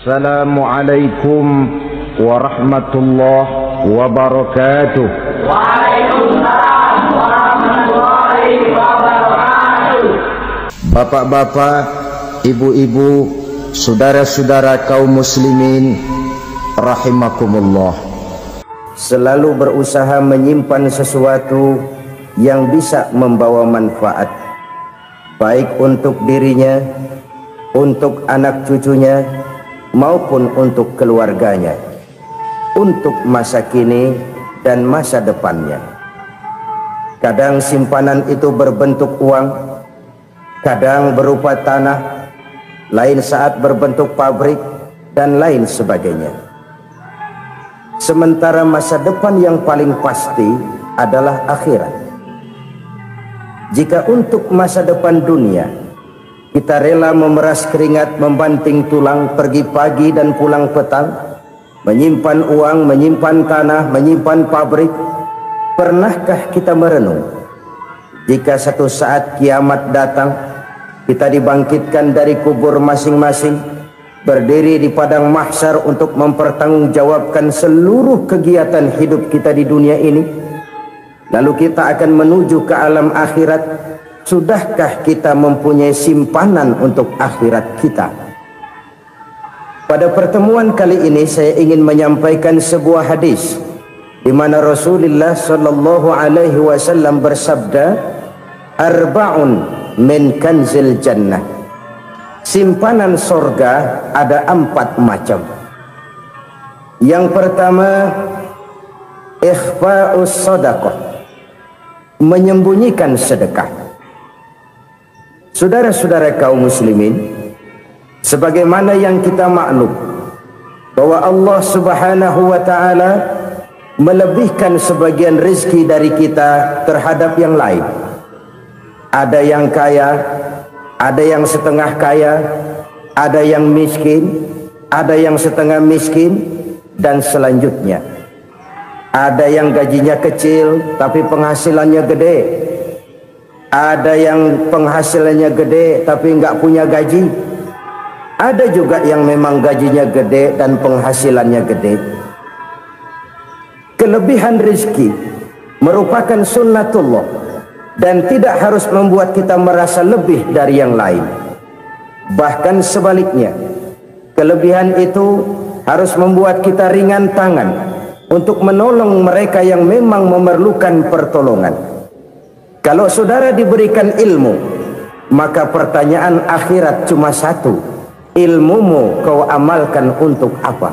Assalamualaikum warahmatullahi wabarakatuh. Waalaikumsalam warahmatullahi wabarakatuh. Bapak-bapak, ibu-ibu, saudara-saudara kaum muslimin rahimakumullah. Selalu berusaha menyimpan sesuatu yang bisa membawa manfaat, baik untuk dirinya, untuk anak cucunya, maupun untuk keluarganya, untuk masa kini dan masa depannya. Kadang simpanan itu berbentuk uang, kadang berupa tanah, lain saat berbentuk pabrik, dan lain sebagainya. Sementara masa depan yang paling pasti adalah akhirat. Jika untuk masa depan dunia kita rela memeras keringat, membanting tulang, pergi pagi dan pulang petang, menyimpan uang, menyimpan tanah, menyimpan pabrik, pernahkah kita merenung jika satu saat kiamat datang, kita dibangkitkan dari kubur masing-masing, berdiri di padang mahsyar untuk mempertanggungjawabkan seluruh kegiatan hidup kita di dunia ini, lalu kita akan menuju ke alam akhirat. Sudahkah kita mempunyai simpanan untuk akhirat kita? Pada pertemuan kali ini saya ingin menyampaikan sebuah hadis di mana Rasulullah sallallahu alaihi wasallam bersabda, arba'un min kanzil jannah. Simpanan sorga ada 4 macam. Yang pertama, ikhfa'us shadaqah, menyembunyikan sedekah. Saudara-saudara kaum muslimin, sebagaimana yang kita maklum bahwa Allah Subhanahu wa taala melebihkan sebagian rezeki dari kita terhadap yang lain. Ada yang kaya, ada yang setengah kaya, ada yang miskin, ada yang setengah miskin, dan selanjutnya. Ada yang gajinya kecil tapi penghasilannya gede. Ada yang penghasilannya gede tapi nggak punya gaji. Ada juga yang memang gajinya gede dan penghasilannya gede. Kelebihan rezeki merupakan sunnatullah dan tidak harus membuat kita merasa lebih dari yang lain. Bahkan sebaliknya, kelebihan itu harus membuat kita ringan tangan untuk menolong mereka yang memang memerlukan pertolongan. Kalau saudara diberikan ilmu, maka pertanyaan akhirat cuma satu: ilmumu kau amalkan untuk apa?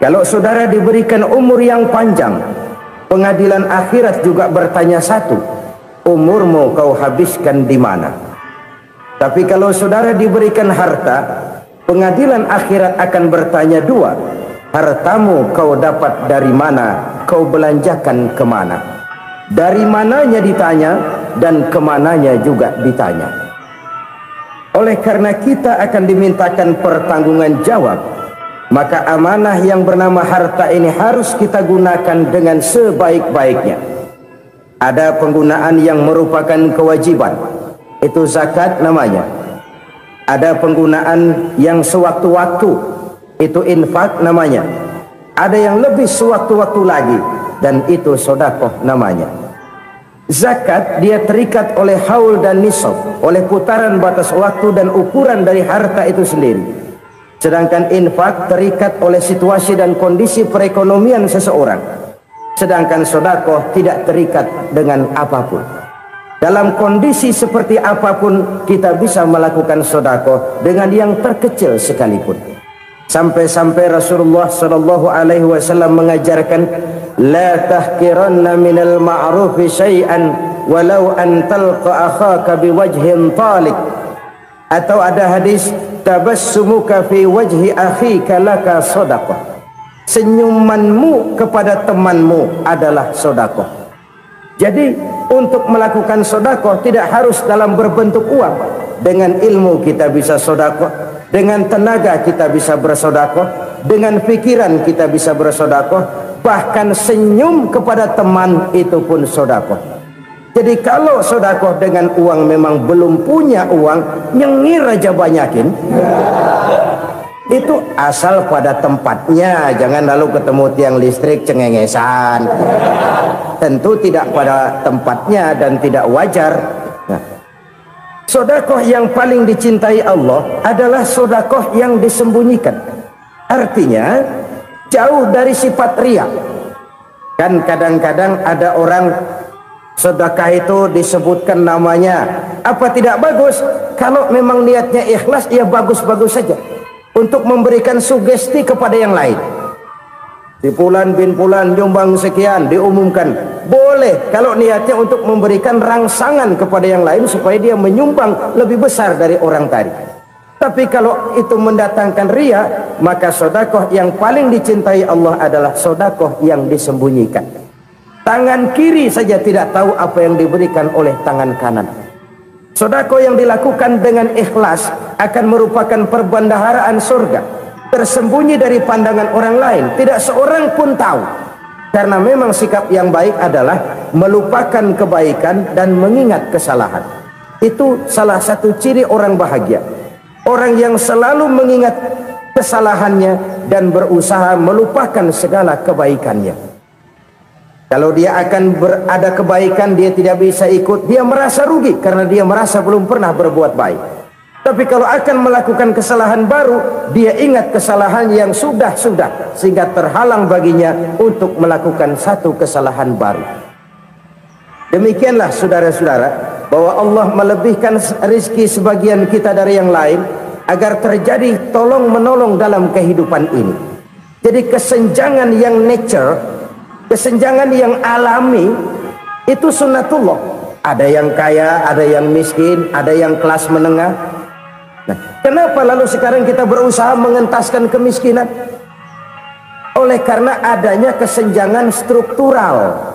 Kalau saudara diberikan umur yang panjang, pengadilan akhirat juga bertanya satu: umurmu kau habiskan di mana? Tapi kalau saudara diberikan harta, pengadilan akhirat akan bertanya dua: hartamu kau dapat dari mana? Kau belanjakan kemana? Dari mananya ditanya dan kemananya juga ditanya. Oleh karena kita akan dimintakan pertanggungan jawab, maka amanah yang bernama harta ini harus kita gunakan dengan sebaik-baiknya. Ada penggunaan yang merupakan kewajiban, itu zakat namanya. Ada penggunaan yang sewaktu-waktu, itu infak namanya. Ada yang lebih sewaktu-waktu lagi, dan itu sedekah namanya. Zakat dia terikat oleh haul dan nisab, oleh putaran batas waktu dan ukuran dari harta itu sendiri. Sedangkan infak terikat oleh situasi dan kondisi perekonomian seseorang. Sedangkan sedekah tidak terikat dengan apapun. Dalam kondisi seperti apapun kita bisa melakukan sedekah dengan yang terkecil sekalipun. Sampai-sampai Rasulullah sallallahu alaihi wasallam mengajarkan, la tahqiranna minal ma'rufi syai'an walau an talqa akhaka biwajhin talik. Atau ada hadis, tabassumuka fi wajhi akhika laka shadaqah. Senyumanmu kepada temanmu adalah sedekah. Jadi untuk melakukan sedekah tidak harus dalam berbentuk uang. Dengan ilmu kita bisa sedekah, dengan tenaga kita bisa bersedekah, dengan pikiran kita bisa bersedekah, bahkan senyum kepada teman itu pun sedekah. Jadi kalau sedekah dengan uang memang belum punya uang, nyengir aja banyakin. Itu asal pada tempatnya, jangan lalu ketemu tiang listrik cengengesan. Tentu tidak pada tempatnya dan tidak wajar. Nah, sedekah yang paling dicintai Allah adalah sedekah yang disembunyikan. Artinya jauh dari sifat riya. Kan kadang-kadang ada orang sedekah itu disebutkan namanya, apa tidak bagus? Kalau memang niatnya ikhlas, ya bagus-bagus saja. Untuk memberikan sugesti kepada yang lain. Di Fulan bin Fulan nyumbang sekian, diumumkan. Boleh kalau niatnya untuk memberikan rangsangan kepada yang lain supaya dia menyumbang lebih besar dari orang tadi. Tapi kalau itu mendatangkan riya, maka sedekah yang paling dicintai Allah adalah sedekah yang disembunyikan. Tangan kiri saja tidak tahu apa yang diberikan oleh tangan kanan. Sedekah yang dilakukan dengan ikhlas akan merupakan perbendaharaan surga, tersembunyi dari pandangan orang lain, tidak seorang pun tahu. Karena memang sikap yang baik adalah melupakan kebaikan dan mengingat kesalahan. Itu salah satu ciri orang bahagia. Orang yang selalu mengingat kesalahannya dan berusaha melupakan segala kebaikannya. Kalau dia akan berada kebaikan, dia tidak bisa ikut, dia merasa rugi karena dia merasa belum pernah berbuat baik. Tapi kalau akan melakukan kesalahan baru, dia ingat kesalahan yang sudah-sudah, sehingga terhalang baginya untuk melakukan satu kesalahan baru. Demikianlah saudara-saudara, bahwa Allah melebihkan rizki sebagian kita dari yang lain, agar terjadi tolong-menolong dalam kehidupan ini. Jadi kesenjangan yang nature, kesenjangan yang alami, itu sunnatullah. Ada yang kaya, ada yang miskin, ada yang kelas menengah. Nah, kenapa lalu sekarang kita berusaha mengentaskan kemiskinan? Oleh karena adanya kesenjangan struktural.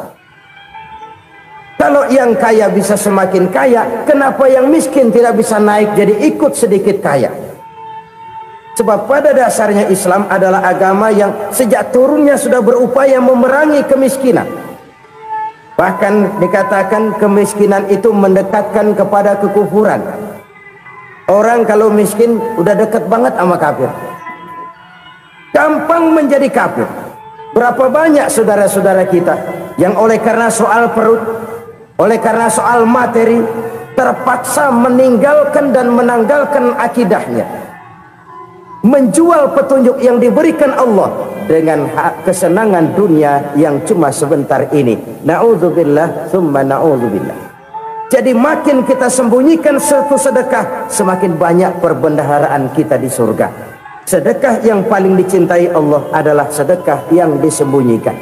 Kalau yang kaya bisa semakin kaya, kenapa yang miskin tidak bisa naik jadi ikut sedikit kaya? Sebab pada dasarnya Islam adalah agama yang sejak turunnya sudah berupaya memerangi kemiskinan. Bahkan dikatakan kemiskinan itu mendekatkan kepada kekufuran. Orang kalau miskin udah dekat banget sama kafir. Gampang menjadi kafir. Berapa banyak saudara-saudara kita yang oleh karena soal perut, oleh karena soal materi, terpaksa meninggalkan dan menanggalkan akidahnya, menjual petunjuk yang diberikan Allah dengan kesenangan dunia yang cuma sebentar ini. Na'udzubillah thumma na'udzubillah. Jadi makin kita sembunyikan satu sedekah, semakin banyak perbendaharaan kita di surga. Sedekah yang paling dicintai Allah adalah sedekah yang disembunyikan.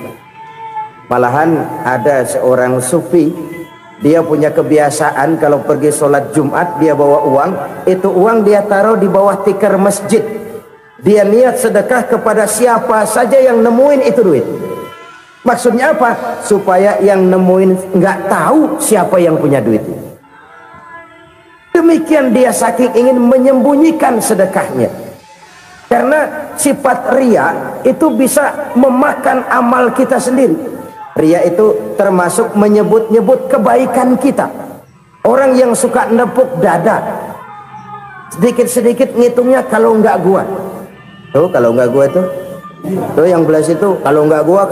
Malahan ada seorang sufi, dia punya kebiasaan kalau pergi sholat Jumat dia bawa uang, itu uang dia taruh di bawah tikar masjid. Dia niat sedekah kepada siapa saja yang nemuin itu duit. Maksudnya apa? Supaya yang nemuin nggak tahu siapa yang punya duit. Demikian dia saking ingin menyembunyikan sedekahnya. Karena sifat riya itu bisa memakan amal kita sendiri. Riya itu termasuk menyebut-nyebut kebaikan kita. Orang yang suka nepuk dada, sedikit-sedikit ngitungnya kalau nggak gua. Tuh kalau nggak gua tuh yang belas itu kalau nggak gua,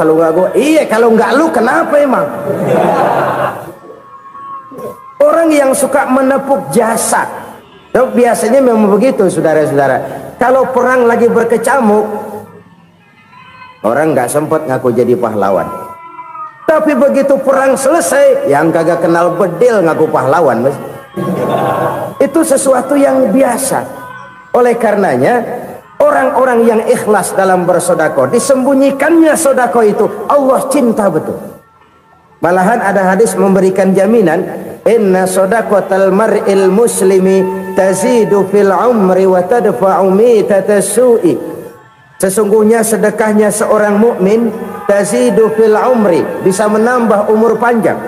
iya kalau nggak lu kenapa emang? Orang yang suka menepuk jasad, tuh biasanya memang begitu saudara-saudara. Kalau perang lagi berkecamuk, orang nggak sempat ngaku jadi pahlawan. Tapi begitu perang selesai, yang kagak kenal bedil ngaku pahlawan, mas. Itu sesuatu yang biasa. Oleh karenanya orang-orang yang ikhlas dalam bersedekah, disembunyikannya sedekah itu Allah cinta betul. Malahan ada hadis memberikan jaminan, inna sedaqatal mar'il muslimi tazidu fil umri wa tadfa'u mitatas su'i. Sesungguhnya sedekahnya seorang mukmin tazidu fil umri, bisa menambah umur panjang,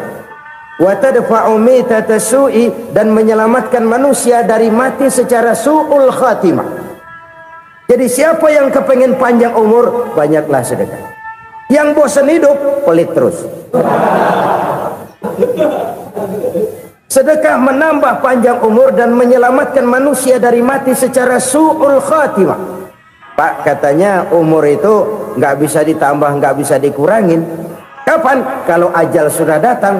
wa tadfa'u mitatas su'i, dan menyelamatkan manusia dari mati secara su'ul khatimah. Jadi siapa yang kepengen panjang umur, banyaklah sedekah. Yang bosan hidup, pelit terus. Sedekah menambah panjang umur dan menyelamatkan manusia dari mati secara su'ul khatimah. Pak, katanya umur itu nggak bisa ditambah, nggak bisa dikurangin. Kapan? Kalau ajal sudah datang.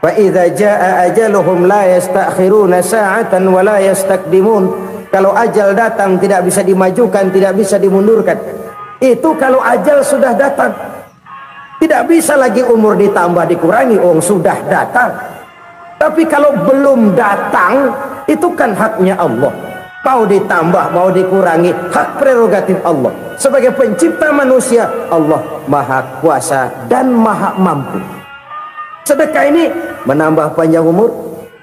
Fa idza jaa ajaluhum la yastakhiruna sa'atan wa la yastaqdimun. Kalau ajal datang tidak bisa dimajukan, tidak bisa dimundurkan. Itu kalau ajal sudah datang. Tidak bisa lagi umur ditambah dikurangi, sudah datang. Tapi kalau belum datang, itu kan haknya Allah. Mau ditambah, mau dikurangi, hak prerogatif Allah. Sebagai pencipta manusia, Allah maha kuasa dan maha mampu. Sedekah ini menambah panjang umur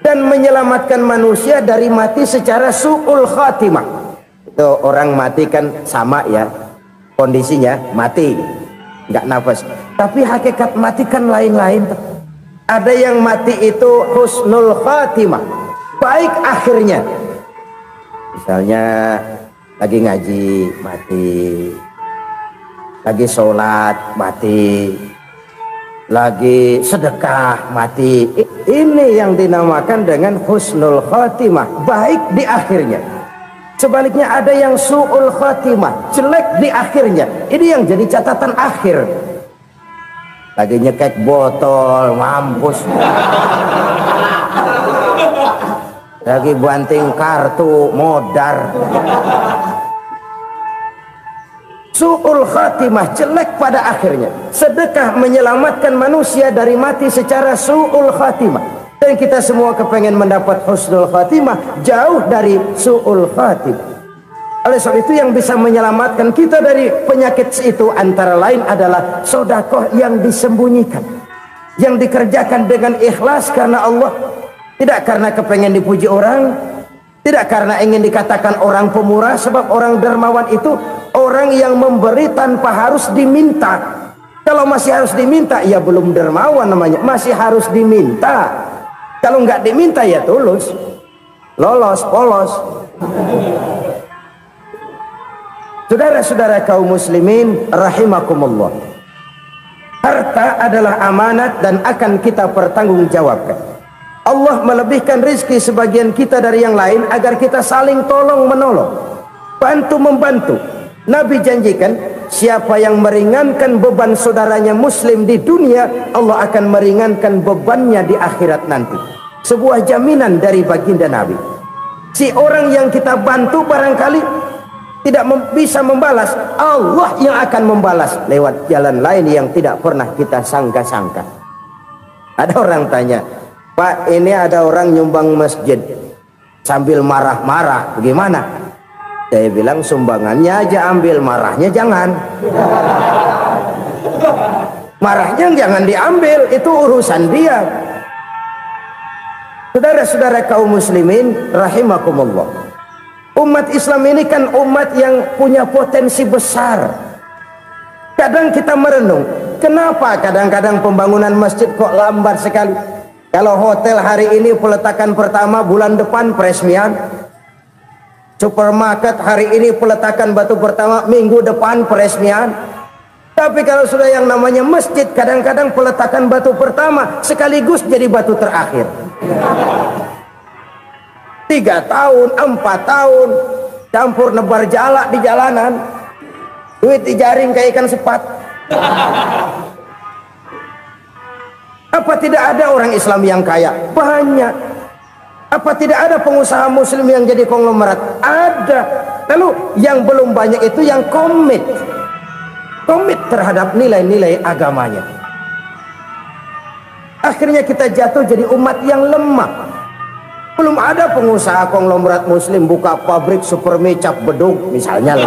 dan menyelamatkan manusia dari mati secara su'ul khatimah. Itu orang mati kan sama ya, kondisinya mati, nggak nafas. Tapi hakikat mati kan lain-lain. Ada yang mati itu husnul khatimah, baik akhirnya. Misalnya lagi ngaji mati, lagi sholat mati, lagi sedekah mati. Ini yang dinamakan dengan husnul khatimah, baik di akhirnya. Sebaliknya ada yang su'ul khatimah, jelek di akhirnya. Ini yang jadi catatan akhir. Lagi nyekek botol, mampus. Lagi banting kartu, modar. Su'ul khatimah, jelek pada akhirnya. Sedekah menyelamatkan manusia dari mati secara su'ul khatimah. Dan kita semua kepengen mendapat husnul khatimah, jauh dari su'ul khatimah. Oleh sebab itu yang bisa menyelamatkan kita dari penyakit itu antara lain adalah sedekah yang disembunyikan, yang dikerjakan dengan ikhlas karena Allah. Tidak karena kepengen dipuji orang, tidak karena ingin dikatakan orang pemurah. Sebab orang dermawan itu orang yang memberi tanpa harus diminta. Kalau masih harus diminta, ya belum dermawan namanya. Masih harus diminta. Kalau nggak diminta, ya tulus, lolos, polos. Saudara-saudara kaum muslimin rahimakumullah, harta adalah amanat dan akan kita pertanggungjawabkan. Allah melebihkan rizki sebagian kita dari yang lain agar kita saling tolong menolong, bantu membantu. Nabi janjikan siapa yang meringankan beban saudaranya muslim di dunia, Allah akan meringankan bebannya di akhirat nanti. Sebuah jaminan dari baginda Nabi. Si orang yang kita bantu barangkali tidak bisa membalas, Allah yang akan membalas lewat jalan lain yang tidak pernah kita sangka-sangka. Ada orang tanya, Pak, ini ada orang nyumbang masjid sambil marah-marah, bagaimana? Saya bilang sumbangannya aja ambil, marahnya jangan. Marahnya jangan diambil, itu urusan dia. Saudara-saudara kaum muslimin rahimakumullah, umat Islam ini kan umat yang punya potensi besar. Kadang kita merenung, kenapa kadang-kadang pembangunan masjid kok lambat sekali? Kalau hotel hari ini peletakan pertama, bulan depan peresmian. Supermarket hari ini peletakan batu pertama, minggu depan peresmian. Tapi kalau sudah yang namanya masjid, kadang-kadang peletakan batu pertama sekaligus jadi batu terakhir. 3 tahun, 4 tahun, campur nebar jalak di jalanan, duit dijaring kayak ikan sepat. Apa tidak ada orang Islam yang kaya? Banyak. Apa tidak ada pengusaha muslim yang jadi konglomerat? Ada. Lalu yang belum banyak itu yang komit terhadap nilai-nilai agamanya. Akhirnya kita jatuh jadi umat yang lemah. Belum ada pengusaha konglomerat muslim buka pabrik supermi cap beduk misalnya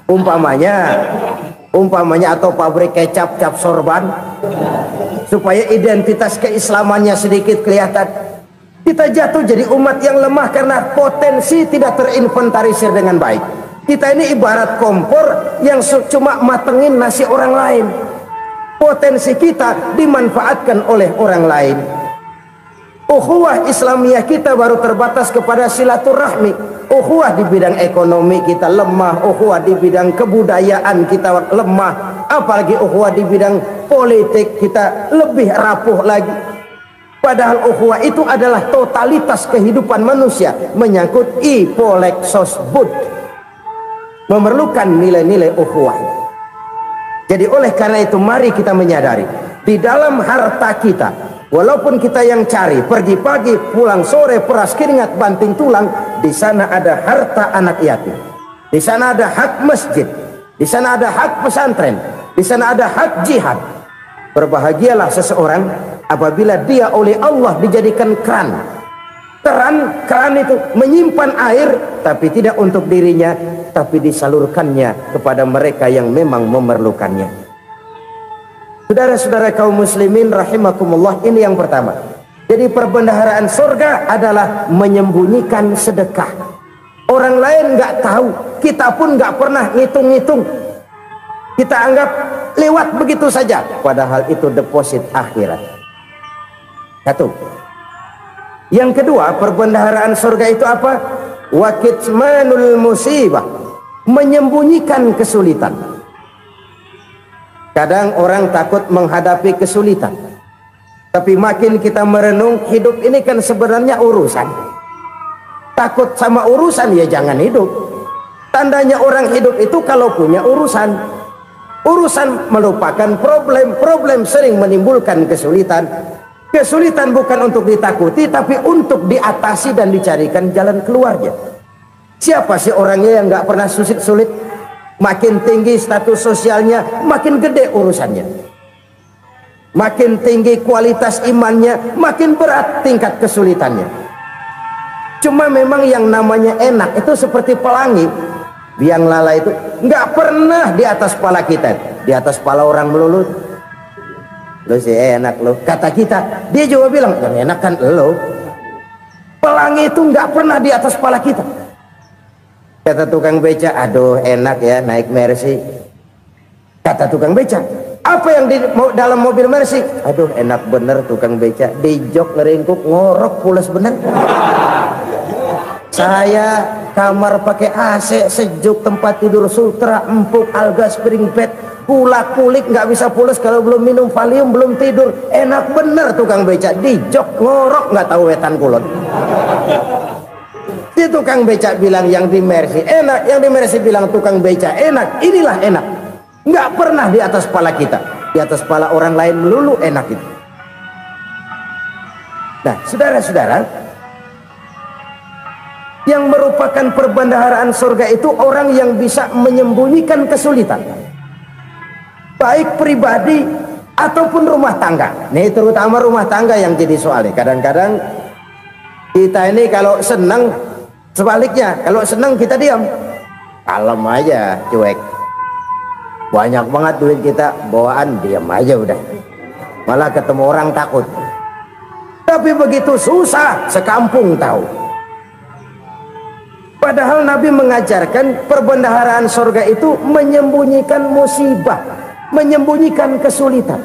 umpamanya atau pabrik kecap cap sorban, supaya identitas keislamannya sedikit kelihatan. Kita jatuh jadi umat yang lemah karena potensi tidak terinventarisir dengan baik. Kita ini ibarat kompor yang cuma matengin nasi orang lain. Potensi kita dimanfaatkan oleh orang lain. Ukhuwah Islamiyah kita baru terbatas kepada silaturahmi. Ukhuwah di bidang ekonomi kita lemah, ukhuwah di bidang kebudayaan kita lemah, apalagi ukhuwah di bidang politik kita lebih rapuh lagi. Padahal ukhuwah itu adalah totalitas kehidupan manusia, menyangkut ipolek sosbud. memerlukan nilai-nilai ukhuwah. Jadi oleh karena itu mari kita menyadari di dalam harta kita, walaupun kita yang cari pergi pagi pulang sore peras keringat banting tulang, di sana ada harta anak yatim, di sana ada hak masjid, di sana ada hak pesantren, di sana ada hak jihad. Berbahagialah seseorang apabila dia oleh Allah dijadikan keran. Keran itu menyimpan air, tapi tidak untuk dirinya, tapi disalurkannya kepada mereka yang memang memerlukannya. Saudara-saudara kaum muslimin rahimakumullah, ini yang pertama. Jadi perbendaharaan surga adalah menyembunyikan sedekah. Orang lain nggak tahu, kita pun nggak pernah ngitung-ngitung. Kita anggap lewat begitu saja, padahal itu deposit akhirat. Satu. Yang kedua, perbendaharaan surga itu apa? Wa kitmanul musibah, menyembunyikan kesulitan. Kadang orang takut menghadapi kesulitan, tapi makin kita merenung, hidup ini kan sebenarnya urusan. Takut sama urusan ya jangan hidup. Tandanya orang hidup itu kalau punya urusan. Urusan melupakan problem, problem sering menimbulkan kesulitan. Kesulitan bukan untuk ditakuti, tapi untuk diatasi dan dicarikan jalan keluarnya. Siapa sih orangnya yang nggak pernah sulit-sulit? Makin tinggi status sosialnya, makin gede urusannya. Makin tinggi kualitas imannya, makin berat tingkat kesulitannya. Cuma memang yang namanya enak itu seperti pelangi. Biang lala itu nggak pernah di atas kepala kita, di atas kepala orang melulu. Lo sih enak lo, kata kita. Dia juga bilang yang enak kan lo. Pelangi itu nggak pernah di atas kepala kita. Kata tukang beca, aduh enak ya naik Mercy. Kata tukang beca, apa yang di dalam mobil Mercy? Aduh enak bener tukang beca, di jok ngeringkuk ngorok pulas bener. Saya kamar pakai AC sejuk, tempat tidur sutra empuk, alga spring bed, kulak kulik nggak bisa pulas kalau belum minum Valium, belum tidur. Enak bener tukang beca, di jok ngorok nggak tahu wetan kulon. Si tukang beca bilang yang di Mercy enak, yang di Mercy bilang tukang beca enak. Inilah enak, nggak pernah di atas kepala kita, di atas kepala orang lain melulu enak itu. Nah saudara-saudara, yang merupakan perbendaharaan surga itu orang yang bisa menyembunyikan kesulitan, baik pribadi ataupun rumah tangga. Nih terutama rumah tangga yang jadi soalnya. Kadang-kadang kita ini kalau senang, sebaliknya kalau senang kita diam, kalem aja, cuek. Banyak banget duit kita bawaan, diam aja udah. Malah ketemu orang takut. Tapi begitu susah sekampung tahu. Padahal Nabi mengajarkan perbendaharaan surga itu menyembunyikan musibah, menyembunyikan kesulitan.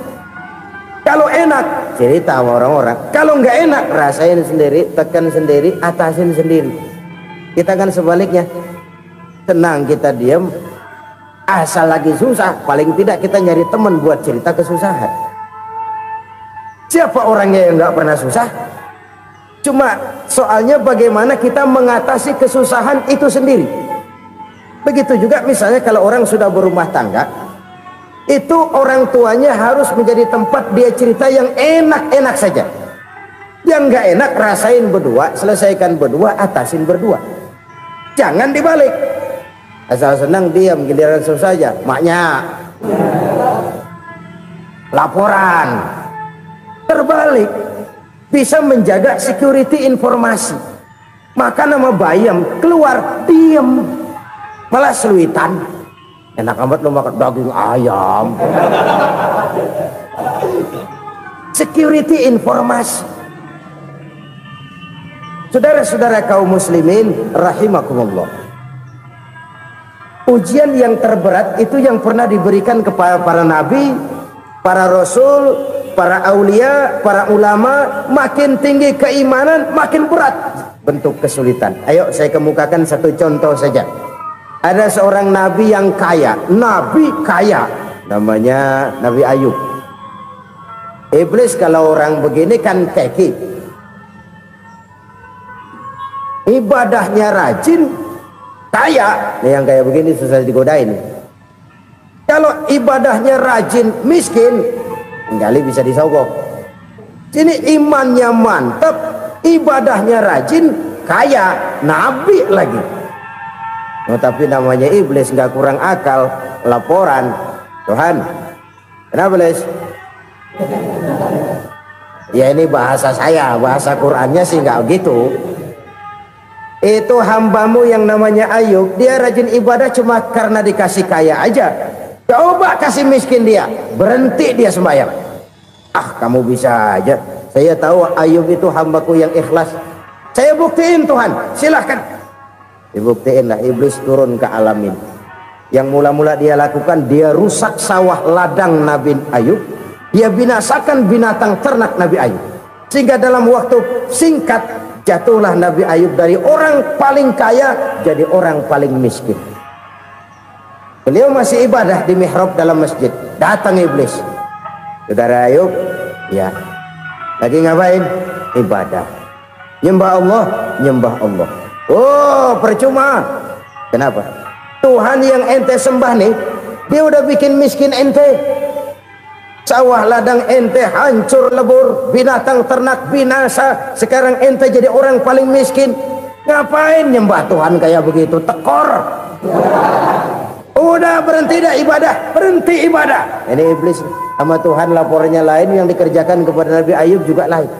Kalau enak cerita sama orang-orang, kalau nggak enak rasain sendiri, tekan sendiri, atasin sendiri. Kita kan sebaliknya, tenang kita diam, asal lagi susah paling tidak kita nyari teman buat cerita kesusahan. Siapa orangnya yang nggak pernah susah? Cuma soalnya bagaimana kita mengatasi kesusahan itu sendiri. Begitu juga misalnya kalau orang sudah berumah tangga, itu orang tuanya harus menjadi tempat dia cerita yang enak-enak saja. Yang nggak enak rasain berdua, selesaikan berdua, atasin berdua. Jangan dibalik. Asal senang diam, giliran susah saja. Maknya laporan. Terbalik. Bisa menjaga security informasi. Maka nama bayam keluar diam, malah seluitan. Enak amat lo makan daging ayam. Security informasi. Saudara-saudara kaum muslimin rahimakumullah, ujian yang terberat itu yang pernah diberikan kepada para nabi, para rasul, para aulia, para ulama. Makin tinggi keimanan, makin berat bentuk kesulitan. Ayo saya kemukakan satu contoh saja. Ada seorang nabi yang kaya, nabi kaya, namanya Nabi Ayub. Iblis kalau orang begini kan keki, ibadahnya rajin, kaya, yang kayak begini susah digodain. Kalau ibadahnya rajin, miskin, tinggali bisa disogok. Sini imannya mantap, ibadahnya rajin, kaya, nabi lagi. Oh, tapi namanya iblis nggak kurang akal. Laporan, Tuhan, kenapa Les? Ya ini bahasa saya, bahasa Qurannya sih nggak gitu. Itu hambamu yang namanya Ayub, dia rajin ibadah cuma karena dikasih kaya aja. Coba kasih miskin dia, berhenti dia sembahyang. Ah, kamu bisa aja. Saya tahu Ayub itu hambaku yang ikhlas. Saya buktiin Tuhan, silahkan. Dibuktiin lah, iblis turun ke alam ini. Yang mula-mula dia lakukan, dia rusak sawah ladang Nabi Ayub. Dia binasakan binatang ternak Nabi Ayub. Sehingga dalam waktu singkat, jatuhlah Nabi Ayub dari orang paling kaya jadi orang paling miskin. Beliau masih ibadah di mihrab dalam masjid. Datang iblis. Saudara Ayub, ya, lagi ngapain? Ibadah. Nyembah Allah, nyembah Allah. Oh, percuma. Kenapa? Tuhan yang ente sembah nih, dia udah bikin miskin ente. Sawah ladang ente hancur lebur, binatang ternak binasa. Sekarang ente jadi orang paling miskin. Ngapain nyembah Tuhan kayak begitu? Tekor. Udah berhenti dah ibadah, berhenti ibadah. Ini iblis sama Tuhan laporannya lain, yang dikerjakan kepada Nabi Ayub juga lain.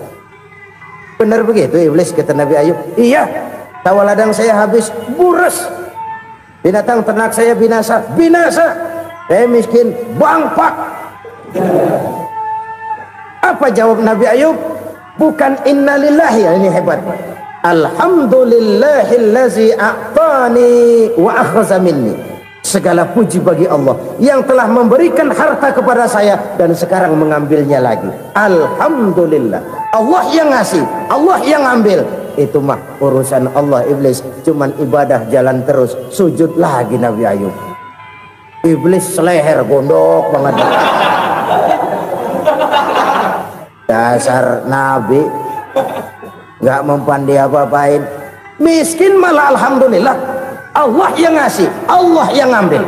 Benar begitu iblis kata Nabi Ayub? Iya, sawah ladang saya habis, buras. Binatang ternak saya binasa, binasa. Saya miskin, bangpak. Apa jawab Nabi Ayub? Bukan innalillahi, ini hebat. Alhamdulillahillazi a'tani wa akhza minni. Segala puji bagi Allah yang telah memberikan harta kepada saya dan sekarang mengambilnya lagi. Alhamdulillah. Allah yang ngasih, Allah yang ambil. Itu mah urusan Allah. Iblis cuman ibadah jalan terus, sujud lagi Nabi Ayub. Iblis seleher gondok banget. Dasar Nabi nggak mempan dia apa-apain. Miskin malah alhamdulillah. Allah yang ngasih, Allah yang ngambil.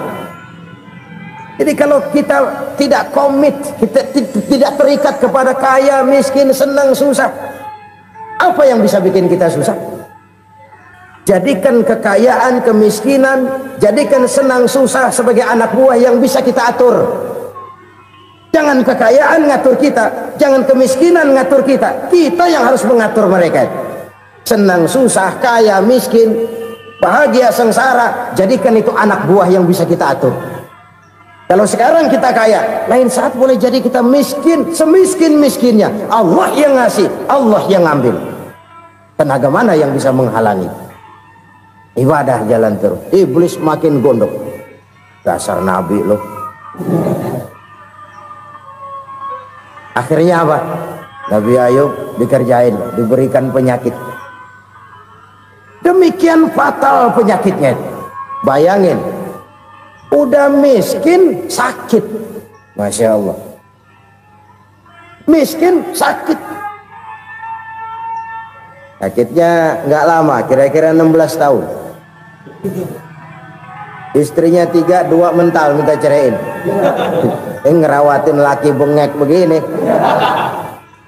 Jadi kalau kita tidak komit, kita tidak terikat kepada kaya, miskin, senang, susah, apa yang bisa bikin kita susah? Jadikan kekayaan, kemiskinan, jadikan senang susah sebagai anak buah yang bisa kita atur. Jangan kekayaan ngatur kita, jangan kemiskinan ngatur kita. Kita yang harus mengatur mereka. Senang susah, kaya, miskin, bahagia, sengsara, jadikan itu anak buah yang bisa kita atur. Kalau sekarang kita kaya, lain saat boleh jadi kita miskin, semiskin-miskinnya. Allah yang ngasih, Allah yang ngambil. Tenaga mana yang bisa menghalangi? Ibadah jalan terus. Iblis makin gondok. Dasar Nabi loh. Akhirnya apa? Nabi Ayub dikerjain, diberikan penyakit. Demikian fatal penyakitnya. Bayangin, udah miskin sakit. Masya Allah. Miskin sakit. Sakitnya nggak lama, kira-kira 16 tahun. Istrinya 3, 2 mental minta ceraiin. Ngerawatin laki bengek begini.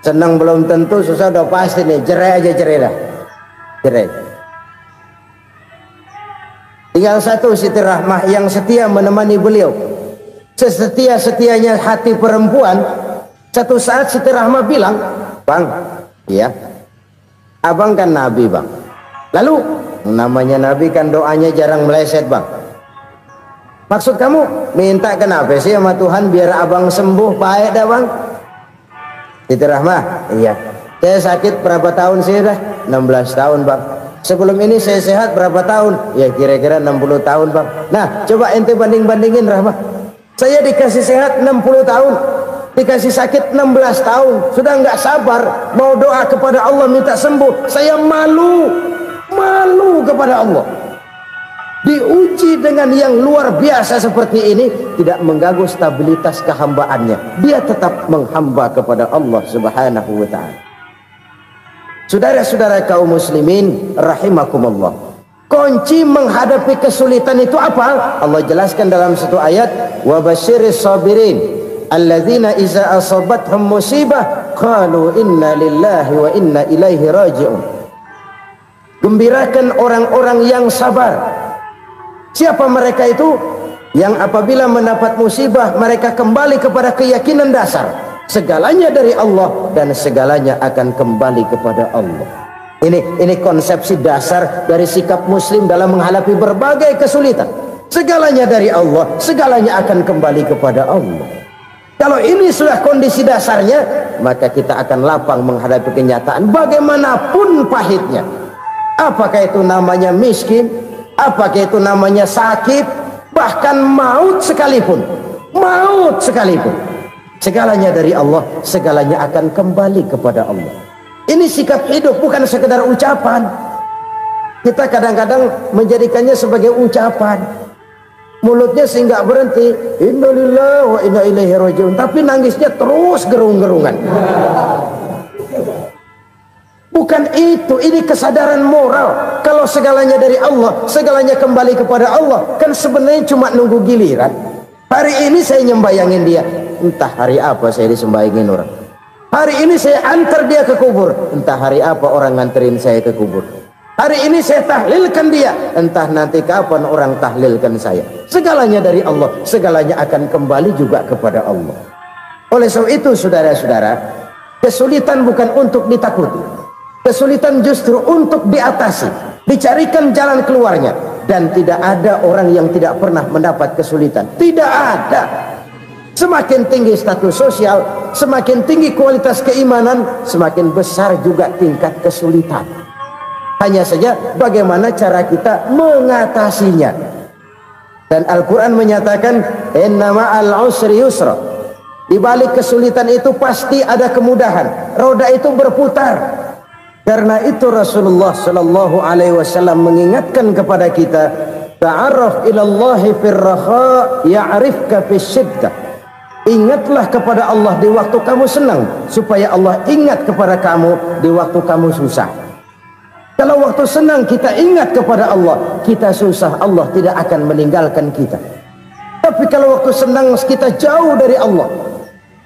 Senang belum tentu, susah udah pasti nih. Cerai aja, cerai dah. Cerai. Tinggal satu Siti Rahmah yang setia menemani beliau. Sesetia-setianya hati perempuan. Satu saat Siti Rahmah bilang, "Bang, iya, abang kan Nabi bang. Lalu namanya Nabi kan doanya jarang meleset bang. Maksud kamu minta kenapa sih sama Tuhan biar abang sembuh baik dah bang?" Siti Rahmah, iya. Saya sakit berapa tahun sih dah? 16 tahun bang. Sebelum ini saya sehat berapa tahun? Ya kira-kira 60 tahun bang. Nah coba ente banding-bandingin Rahmah. Saya dikasih sehat 60 tahun, dikasih sakit 16 tahun. Sudah nggak sabar mau doa kepada Allah minta sembuh. Saya malu kepada Allah. Diuji dengan yang luar biasa seperti ini, tidak mengganggu stabilitas kehambaannya. Dia tetap menghamba kepada Allah Subhanahu wa ta'ala. Saudara-saudara kaum muslimin rahimakumullah. Kunci menghadapi kesulitan itu apa? Allah jelaskan dalam satu ayat, wa basyiris sabirin alladzina iza asabathum musibah qalu inna lillahi wa inna ilaihi raji'un. Gembirakan orang-orang yang sabar. Siapa mereka itu? Yang apabila mendapat musibah mereka kembali kepada keyakinan dasar, segalanya dari Allah dan segalanya akan kembali kepada Allah. Ini konsepsi dasar dari sikap muslim dalam menghadapi berbagai kesulitan. Segalanya dari Allah, segalanya akan kembali kepada Allah. Kalau ini sudah kondisi dasarnya, maka kita akan lapang menghadapi kenyataan bagaimanapun pahitnya. Apakah itu namanya miskin, apakah itu namanya sakit, bahkan maut sekalipun. Maut sekalipun, segalanya dari Allah, segalanya akan kembali kepada Allah. Ini sikap hidup, bukan sekedar ucapan. Kita kadang-kadang menjadikannya sebagai ucapan. Mulutnya sehingga berhenti, innalillahi wa inna ilaihi raji'un, tapi nangisnya terus gerung-gerungan. Bukan itu, ini kesadaran moral. Kalau segalanya dari Allah, segalanya kembali kepada Allah, kan sebenarnya cuma nunggu giliran. Hari ini saya nyembayangin dia, entah hari apa saya disembayangin orang. Hari ini saya antar dia ke kubur, entah hari apa orang nganterin saya ke kubur. Hari ini saya tahlilkan dia, entah nanti kapan orang tahlilkan saya. Segalanya dari Allah, segalanya akan kembali juga kepada Allah. Oleh sebab itu saudara-saudara, kesulitan bukan untuk ditakuti, kesulitan justru untuk diatasi, dicarikan jalan keluarnya. Dan tidak ada orang yang tidak pernah mendapat kesulitan, tidak ada. Semakin tinggi status sosial, semakin tinggi kualitas keimanan, semakin besar juga tingkat kesulitan. Hanya saja bagaimana cara kita mengatasinya. Dan Al-Quran menyatakan, inna ma'al usri yusra. Di balik kesulitan itu pasti ada kemudahan. Roda itu berputar. Karena itu Rasulullah Sallallahu Alaihi Wasallam mengingatkan kepada kita, ta'arraf ilallahi firraha ya'rifka fisyiddah. Ingatlah kepada Allah di waktu kamu senang, supaya Allah ingat kepada kamu di waktu kamu susah. Kalau waktu senang kita ingat kepada Allah, kita susah, Allah tidak akan meninggalkan kita. Tapi kalau waktu senang kita jauh dari Allah,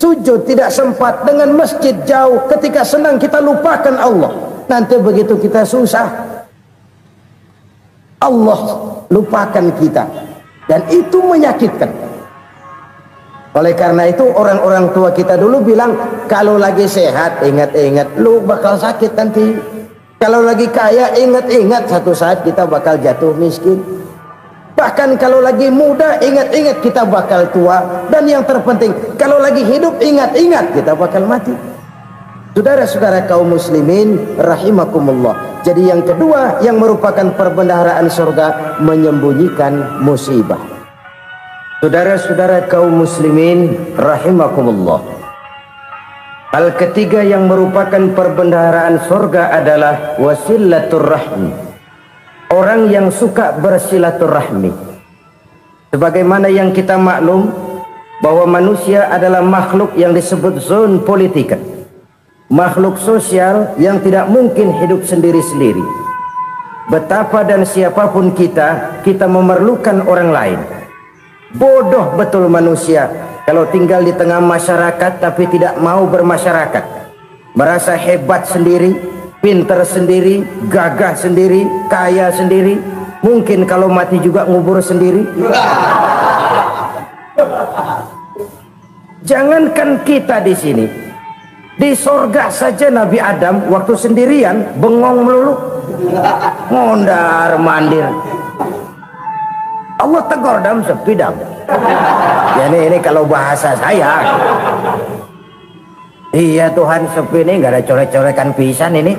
sujud tidak sempat, dengan masjid jauh, ketika senang kita lupakan Allah, nanti begitu kita susah, Allah lupakan kita, dan itu menyakitkan. Oleh karena itu orang-orang tua kita dulu bilang, kalau lagi sehat ingat-ingat lu bakal sakit nanti. Kalau lagi kaya ingat-ingat satu saat kita bakal jatuh miskin. Bahkan kalau lagi muda ingat-ingat kita bakal tua. Dan yang terpenting, kalau lagi hidup ingat-ingat kita bakal mati. Saudara-saudara kaum muslimin rahimakumullah. Jadi yang kedua yang merupakan perbendaharaan surga, menyembunyikan musibah. Saudara-saudara kaum muslimin rahimakumullah. Hal ketiga yang merupakan perbendaharaan surga adalah wasilaturrahmi. Orang yang suka bersilaturahmi. Sebagaimana yang kita maklum bahwa manusia adalah makhluk yang disebut zon politika. Makhluk sosial yang tidak mungkin hidup sendiri-sendiri. Betapa dan siapapun kita memerlukan orang lain. Bodoh betul manusia kalau tinggal di tengah masyarakat tapi tidak mau bermasyarakat. Merasa hebat sendiri, pinter sendiri, gagah sendiri, kaya sendiri. Mungkin kalau mati juga ngubur sendiri. Jangankan kita di sini, di sorga saja Nabi Adam waktu sendirian bengong melulu, mondar mandir. Allah tegur dam sepi dam. Ya ini kalau bahasa saya. Iya Tuhan sepi nih, nggak ada coret-corekan pisan ini.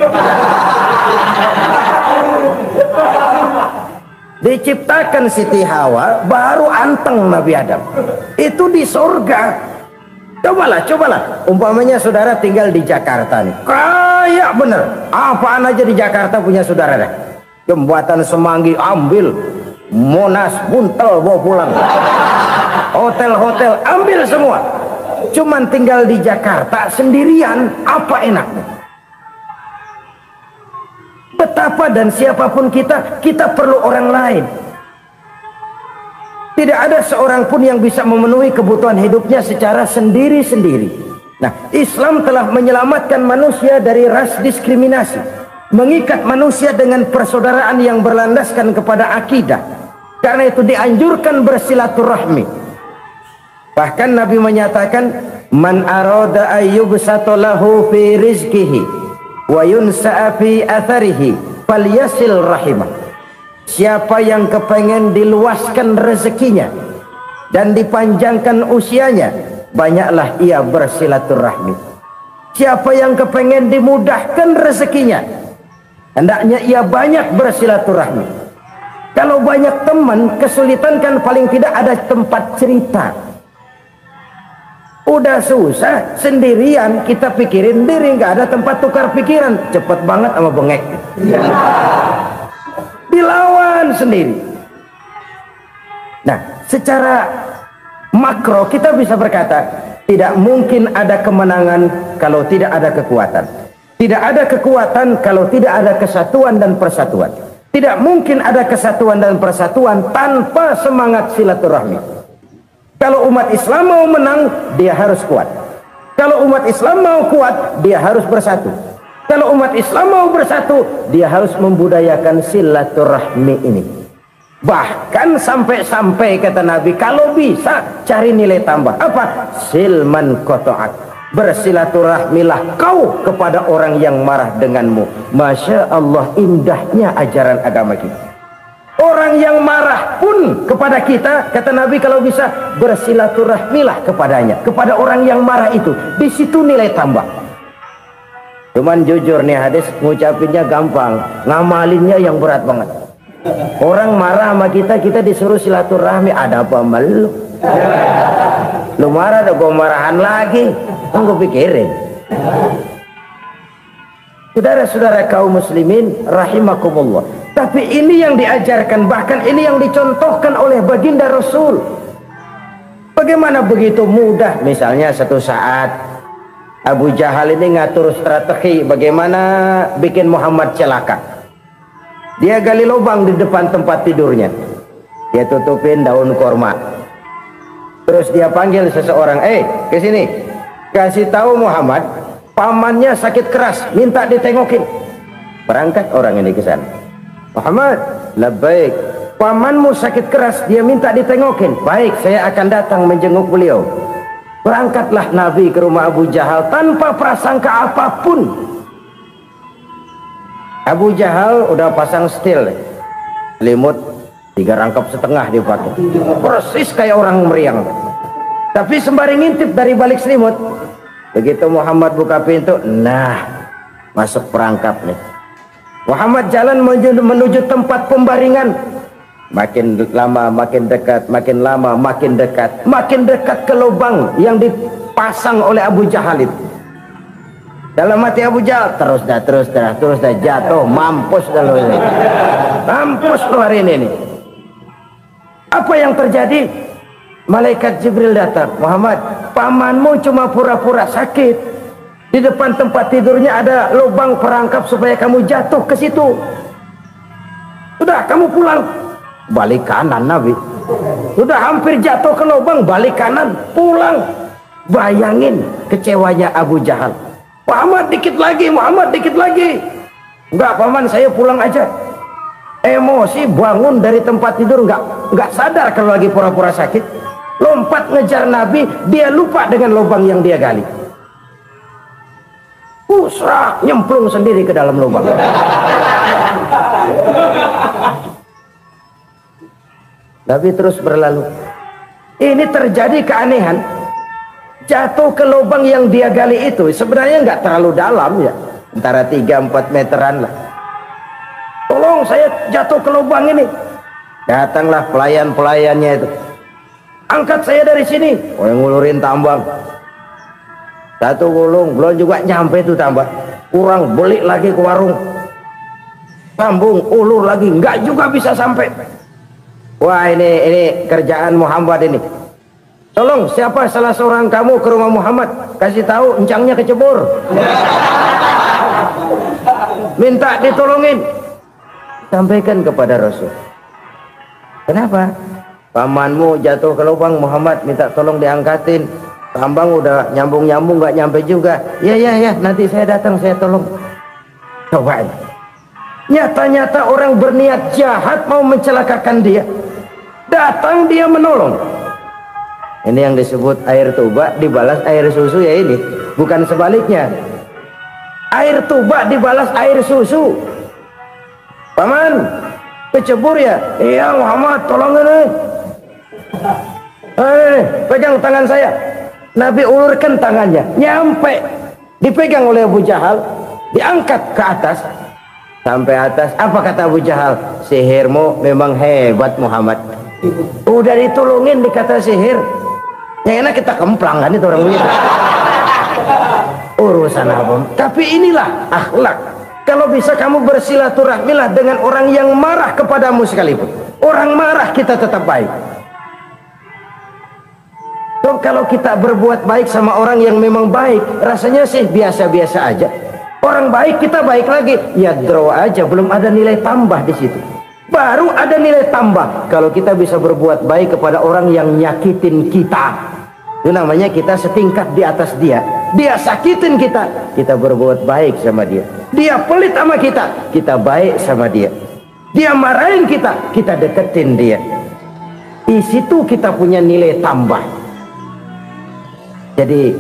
Diciptakan Siti Hawa baru anteng Nabi Adam. Itu di sorga. Cobalah. Umpamanya saudara tinggal di Jakarta nih. Kayak bener. Apaan aja di Jakarta punya saudara dah. Jembatan Semanggi ambil. Monas buntel bawa pulang. Hotel-hotel ambil semua. Cuman tinggal di Jakarta sendirian, apa enaknya? Betapa dan siapapun kita perlu orang lain. Tidak ada seorang pun yang bisa memenuhi kebutuhan hidupnya secara sendiri-sendiri. Nah, Islam telah menyelamatkan manusia dari ras diskriminasi, mengikat manusia dengan persaudaraan yang berlandaskan kepada akidah. Karena itu dianjurkan bersilaturahmi. Bahkan Nabi menyatakan, man arada ayyubsata lahu fi rizqihi wa yunsa'a fi atharihi falyasil rahimah. Siapa yang kepengen diluaskan rezekinya dan dipanjangkan usianya, banyaklah ia bersilaturahmi. Siapa yang kepengen dimudahkan rezekinya, hendaknya ia banyak bersilaturahmi. Kalau banyak teman, kesulitan kan paling tidak ada tempat cerita. Udah susah sendirian, kita pikirin diri, nggak ada tempat tukar pikiran. Cepet banget sama bengek. Dilawan sendiri. Nah, secara makro kita bisa berkata, tidak mungkin ada kemenangan kalau tidak ada kekuatan. Tidak ada kekuatan kalau tidak ada kesatuan dan persatuan. Tidak mungkin ada kesatuan dan persatuan tanpa semangat silaturahmi. Kalau umat Islam mau menang, dia harus kuat. Kalau umat Islam mau kuat, dia harus bersatu. Kalau umat Islam mau bersatu, dia harus membudayakan silaturahmi ini. Bahkan sampai-sampai kata Nabi, kalau bisa cari nilai tambah. Apa? Silman qata'ak. Bersilaturahmilah kau kepada orang yang marah denganmu. Masya Allah, indahnya ajaran agama kita. Orang yang marah pun kepada kita, kata Nabi, kalau bisa bersilaturahmilah kepadanya, kepada orang yang marah itu. Di situ nilai tambah. Cuman jujur nih hadis, ngucapinnya gampang, ngamalinnya yang berat banget. Orang marah sama kita, kita disuruh silaturahmi. Ada apa malu? Lu marah, ada gua marahan lagi. Gue pikirin. Saudara-saudara kaum muslimin rahimakumullah. Tapi ini yang diajarkan, bahkan ini yang dicontohkan oleh baginda Rasul. Bagaimana begitu mudah? Misalnya satu saat Abu Jahal ini ngatur strategi bagaimana bikin Muhammad celaka. Dia gali lubang di depan tempat tidurnya. Dia tutupin daun korma. Terus dia panggil seseorang, ke sini. Kasih tahu Muhammad, pamannya sakit keras, minta ditengokin. Berangkat orang ini ke sana. Muhammad, labbaik. Pamanmu sakit keras, dia minta ditengokin. Baik, saya akan datang menjenguk beliau. Berangkatlah Nabi ke rumah Abu Jahal tanpa prasangka apapun. Abu Jahal udah pasang setil, selimut 3 rangkap setengah dipakai, persis kayak orang meriang. Tapi sembari ngintip dari balik selimut, begitu Muhammad buka pintu, nah masuk perangkap nih. Muhammad jalan menuju tempat pembaringan. Makin lama makin dekat, makin lama makin dekat, makin dekat ke lubang yang dipasang oleh Abu Jahal itu. Dalam hati Abu Jahal, terus dah jatuh, mampus dah lo ini. Mampus lo hari ini nih. Apa yang terjadi? Malaikat Jibril datang. Muhammad, pamanmu cuma pura-pura sakit. Di depan tempat tidurnya ada lubang perangkap supaya kamu jatuh ke situ. Udah, kamu pulang. Balik kanan Nabi. Udah hampir jatuh ke lubang, balik kanan, pulang. Bayangin kecewanya Abu Jahal. Muhammad dikit lagi, Muhammad dikit lagi. Enggak paman, saya pulang aja. Emosi bangun dari tempat tidur, enggak sadar kalau lagi pura-pura sakit. Lompat ngejar Nabi, dia lupa dengan lubang yang dia gali. Usrak, nyemplung sendiri ke dalam lubang. Nabi terus berlalu. Ini terjadi keanehan. Jatuh ke lubang yang dia gali itu sebenarnya nggak terlalu dalam ya, antara 3-4 meteran lah. Tolong saya jatuh ke lubang ini. Datanglah pelayan-pelayannya itu. Angkat saya dari sini. Oh, yang ngulurin tambang. Satu gulung, belum juga nyampe itu tambang. Kurang, beli lagi ke warung. Sambung, ulur lagi, nggak juga bisa sampai. Wah, ini kerjaan Muhammad ini. Tolong, siapa salah seorang kamu ke rumah Muhammad, kasih tahu encangnya kecebur. minta ditolongin. Sampaikan kepada Rasul. Kenapa? Pamanmu jatuh ke lubang, Muhammad minta tolong diangkatin. Tambang udah nyambung-nyambung nggak nyampe juga. Ya nanti saya datang, saya tolong. Coba. Nyata-nyata orang berniat jahat mau mencelakakan dia. Datang dia menolong. Ini yang disebut air tuba dibalas air susu ya ini. Bukan sebaliknya. Air tuba dibalas air susu. Paman, kecebur ya? Iya Muhammad, tolong ini. Pegang tangan saya. Nabi ulurkan tangannya, nyampe, dipegang oleh Abu Jahal, diangkat ke atas, sampai atas. Apa kata Abu Jahal? Sihirmu memang hebat Muhammad. Udah ditolongin dikata sihir. Yang enak kita kemplang kan itu orang begitu. Urusan apa? Tapi inilah akhlak. Kalau bisa kamu bersilaturahmilah dengan orang yang marah kepadamu sekalipun. Orang marah kita tetap baik. So, kalau kita berbuat baik sama orang yang memang baik, rasanya sih biasa-biasa aja. Orang baik kita baik lagi, ya draw aja, belum ada nilai tambah di situ. Baru ada nilai tambah kalau kita bisa berbuat baik kepada orang yang nyakitin kita. Itu namanya kita setingkat di atas dia. Dia sakitin kita, kita berbuat baik sama dia. Dia pelit sama kita, kita baik sama dia. Dia marahin kita, kita deketin dia. Di situ kita punya nilai tambah. Jadi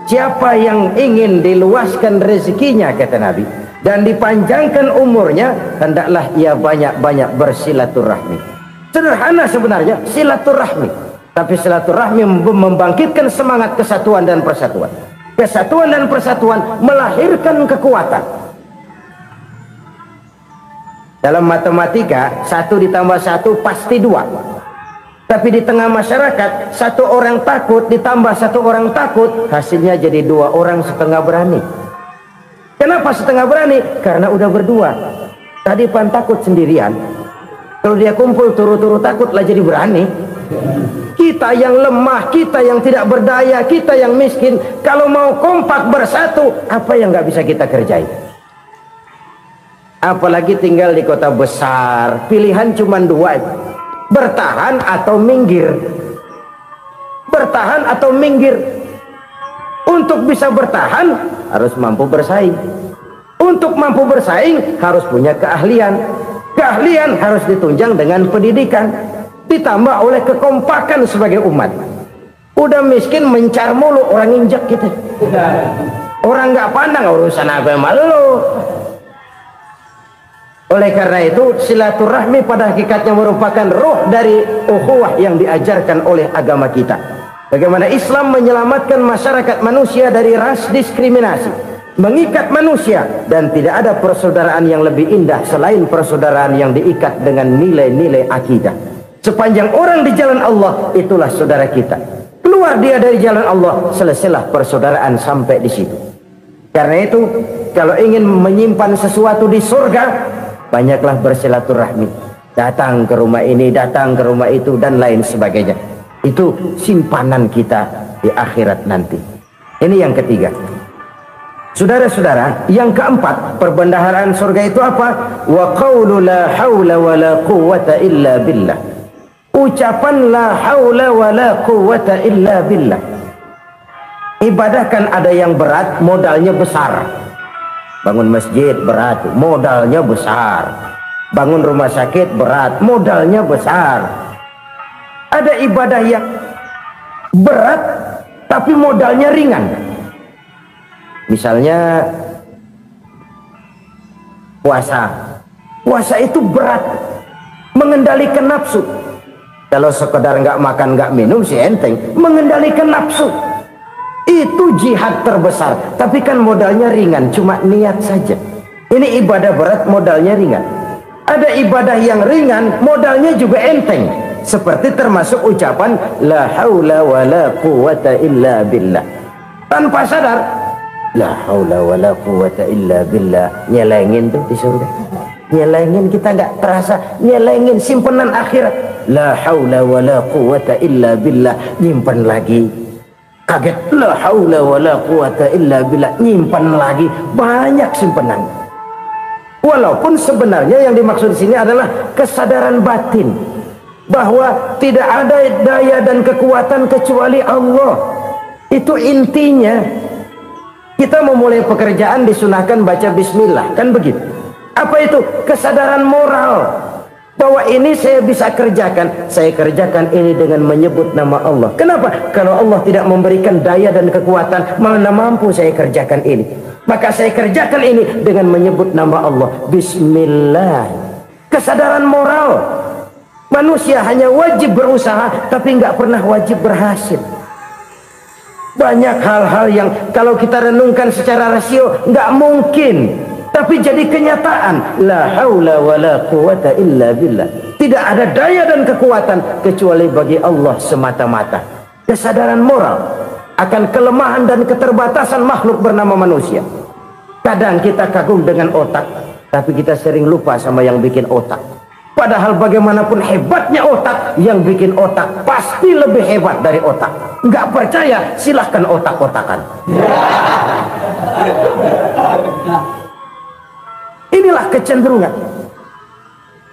siapa yang ingin diluaskan rezekinya kata Nabi dan dipanjangkan umurnya, hendaklah ia banyak-banyak bersilaturahmi. Sederhana sebenarnya silaturahmi, tapi silaturahmi membangkitkan semangat kesatuan dan persatuan. Kesatuan dan persatuan melahirkan kekuatan. Dalam matematika 1 ditambah 1 pasti 2. Tapi di tengah masyarakat 1 orang takut ditambah 1 orang takut, hasilnya jadi 2 orang setengah berani. Kenapa setengah berani? Karena udah berdua. Tadi pan takut sendirian, kalau dia kumpul turu-turu takut lah jadi berani. Kita yang lemah, kita yang tidak berdaya, kita yang miskin, kalau mau kompak bersatu, apa yang nggak bisa kita kerjain? Apalagi tinggal di kota besar, pilihan cuma 2. Bertahan atau minggir. Bertahan atau minggir. Untuk bisa bertahan harus mampu bersaing. Untuk mampu bersaing harus punya keahlian. Keahlian harus ditunjang dengan pendidikan, ditambah oleh kekompakan sebagai umat. Udah miskin mencar mulu, orang injak kita. Orang nggak pandang urusan apa malu. Oleh karena itu silaturahmi pada hakikatnya merupakan roh dari ukhuwah yang diajarkan oleh agama kita. Bagaimana Islam menyelamatkan masyarakat manusia dari ras diskriminasi, mengikat manusia, dan tidak ada persaudaraan yang lebih indah selain persaudaraan yang diikat dengan nilai-nilai akidah. Sepanjang orang di jalan Allah, itulah saudara kita. Keluar dia dari jalan Allah, selesailah persaudaraan sampai di situ. Karena itu kalau ingin menyimpan sesuatu di surga, banyaklah bersilaturahmi, datang ke rumah ini, datang ke rumah itu, dan lain sebagainya. Itu simpanan kita di akhirat nanti. Ini yang ketiga. Saudara-saudara, yang keempat, perbendaharaan surga itu apa? Wa qawlu la hawla wa la quwwata illa billah. Ucapan la hawla wa la quwwata illa billah. Ibadah kan ada yang berat, modalnya besar. Bangun masjid berat, modalnya besar. Bangun rumah sakit berat, modalnya besar. Ada ibadah yang berat tapi modalnya ringan. Misalnya puasa. Puasa itu berat, mengendalikan nafsu. Kalau sekedar nggak makan nggak minum sih enteng, mengendalikan nafsu. Itu jihad terbesar, tapi kan modalnya ringan, cuma niat saja. Ini ibadah berat, modalnya ringan. Ada ibadah yang ringan, modalnya juga enteng. Seperti termasuk ucapan la haula wa la quwwata illa billah. Tanpa sadar, la haula wa la quwwata illa billah, nyelengin tuh di surga. Nyelengin, kita nggak terasa, nyelengin simpanan akhirat. La haula wa la quwwata illa billah, nyimpan lagi. Kaget, la haula wala quwata illa billah, nyimpan lagi, banyak simpenan. Walaupun sebenarnya yang dimaksud di sini adalah kesadaran batin bahwa tidak ada daya dan kekuatan kecuali Allah. Itu intinya. Kita memulai pekerjaan disunahkan baca bismillah, kan begitu. Apa itu? Kesadaran moral bahwa ini saya bisa kerjakan. Saya kerjakan ini dengan menyebut nama Allah. Kenapa? Kalau Allah tidak memberikan daya dan kekuatan, mana mampu saya kerjakan ini. Maka saya kerjakan ini dengan menyebut nama Allah. Bismillah. Kesadaran moral. Manusia hanya wajib berusaha, tapi nggak pernah wajib berhasil. Banyak hal-hal yang kalau kita renungkan secara rasio nggak mungkin, tapi jadi kenyataan. La haula wala quwata illa billah. Tidak ada daya dan kekuatan kecuali bagi Allah semata-mata. Kesadaran moral akan kelemahan dan keterbatasan makhluk bernama manusia. Kadang kita kagum dengan otak, tapi kita sering lupa sama yang bikin otak. Padahal bagaimanapun hebatnya otak, yang bikin otak pasti lebih hebat dari otak. Nggak percaya? Silahkan otak-otakan. Inilah kecenderungan.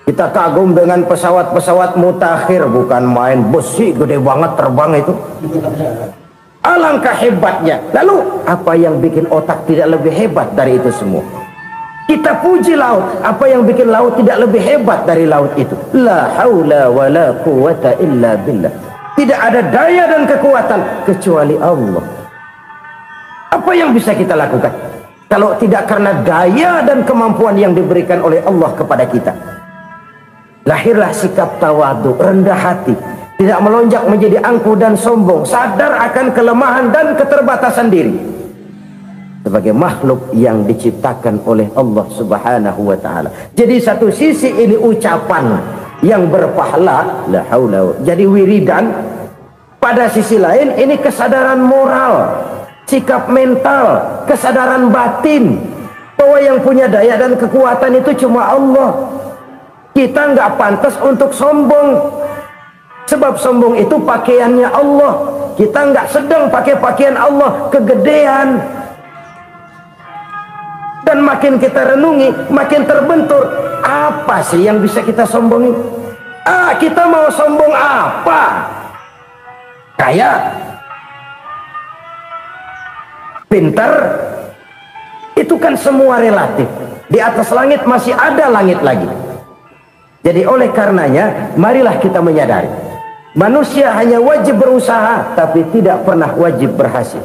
Kita kagum dengan pesawat-pesawat mutakhir, bukan main, besi gede banget terbang itu. Alangkah hebatnya. Lalu apa yang bikin otak tidak lebih hebat dari itu semua? Kita puji laut, apa yang bikin laut tidak lebih hebat dari laut itu? La haula wala quwata illa billah. Tidak ada daya dan kekuatan kecuali Allah. Apa yang bisa kita lakukan kalau tidak karena daya dan kemampuan yang diberikan oleh Allah kepada kita? Lahirlah sikap tawadu, rendah hati, tidak melonjak menjadi angkuh dan sombong, sadar akan kelemahan dan keterbatasan diri sebagai makhluk yang diciptakan oleh Allah Subhanahu wa taala. Jadi satu sisi ini ucapan yang berpahala, la haula, jadi wiridan. Pada sisi lain ini kesadaran moral, sikap mental, kesadaran batin bahwa yang punya daya dan kekuatan itu cuma Allah. Kita nggak pantas untuk sombong, sebab sombong itu pakaiannya Allah. Kita nggak sedang pakai pakaian Allah, kegedean. Dan makin kita renungi, makin terbentur. Apa sih yang bisa kita sombongi? Kita mau sombong apa? Kaya? Pintar? Itu kan semua relatif. Di atas langit masih ada langit lagi. Jadi oleh karenanya, marilah kita menyadari. Manusia hanya wajib berusaha, tapi tidak pernah wajib berhasil.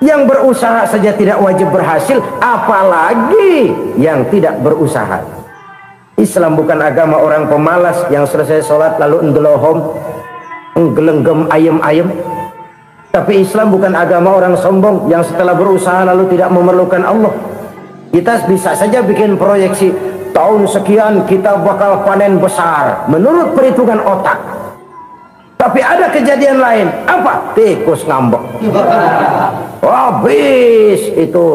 Yang berusaha saja tidak wajib berhasil, apalagi yang tidak berusaha. Islam bukan agama orang pemalas yang selesai sholat lalu endelohom, nggelenggem ayem-ayem. Tapi Islam bukan agama orang sombong yang setelah berusaha lalu tidak memerlukan Allah. Kita bisa saja bikin proyeksi, tahun sekian kita bakal panen besar menurut perhitungan otak. Tapi ada kejadian lain. Apa? Tikus ngambek. Habis itu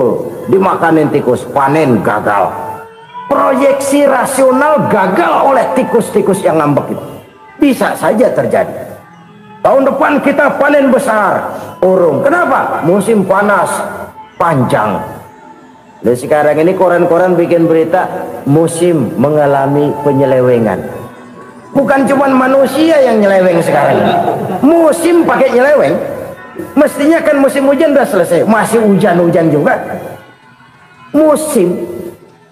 dimakanin tikus, panen gagal. Proyeksi rasional gagal oleh tikus-tikus yang ngambek itu. Bisa saja terjadi. Tahun depan kita panen besar, urung. Kenapa? Musim panas panjang. Dan sekarang ini koran-koran bikin berita musim mengalami penyelewengan. Bukan cuma manusia yang nyeleweng sekarang. Musim pakai nyeleweng. Mestinya kan musim hujan udah selesai, masih hujan-hujan juga. Musim.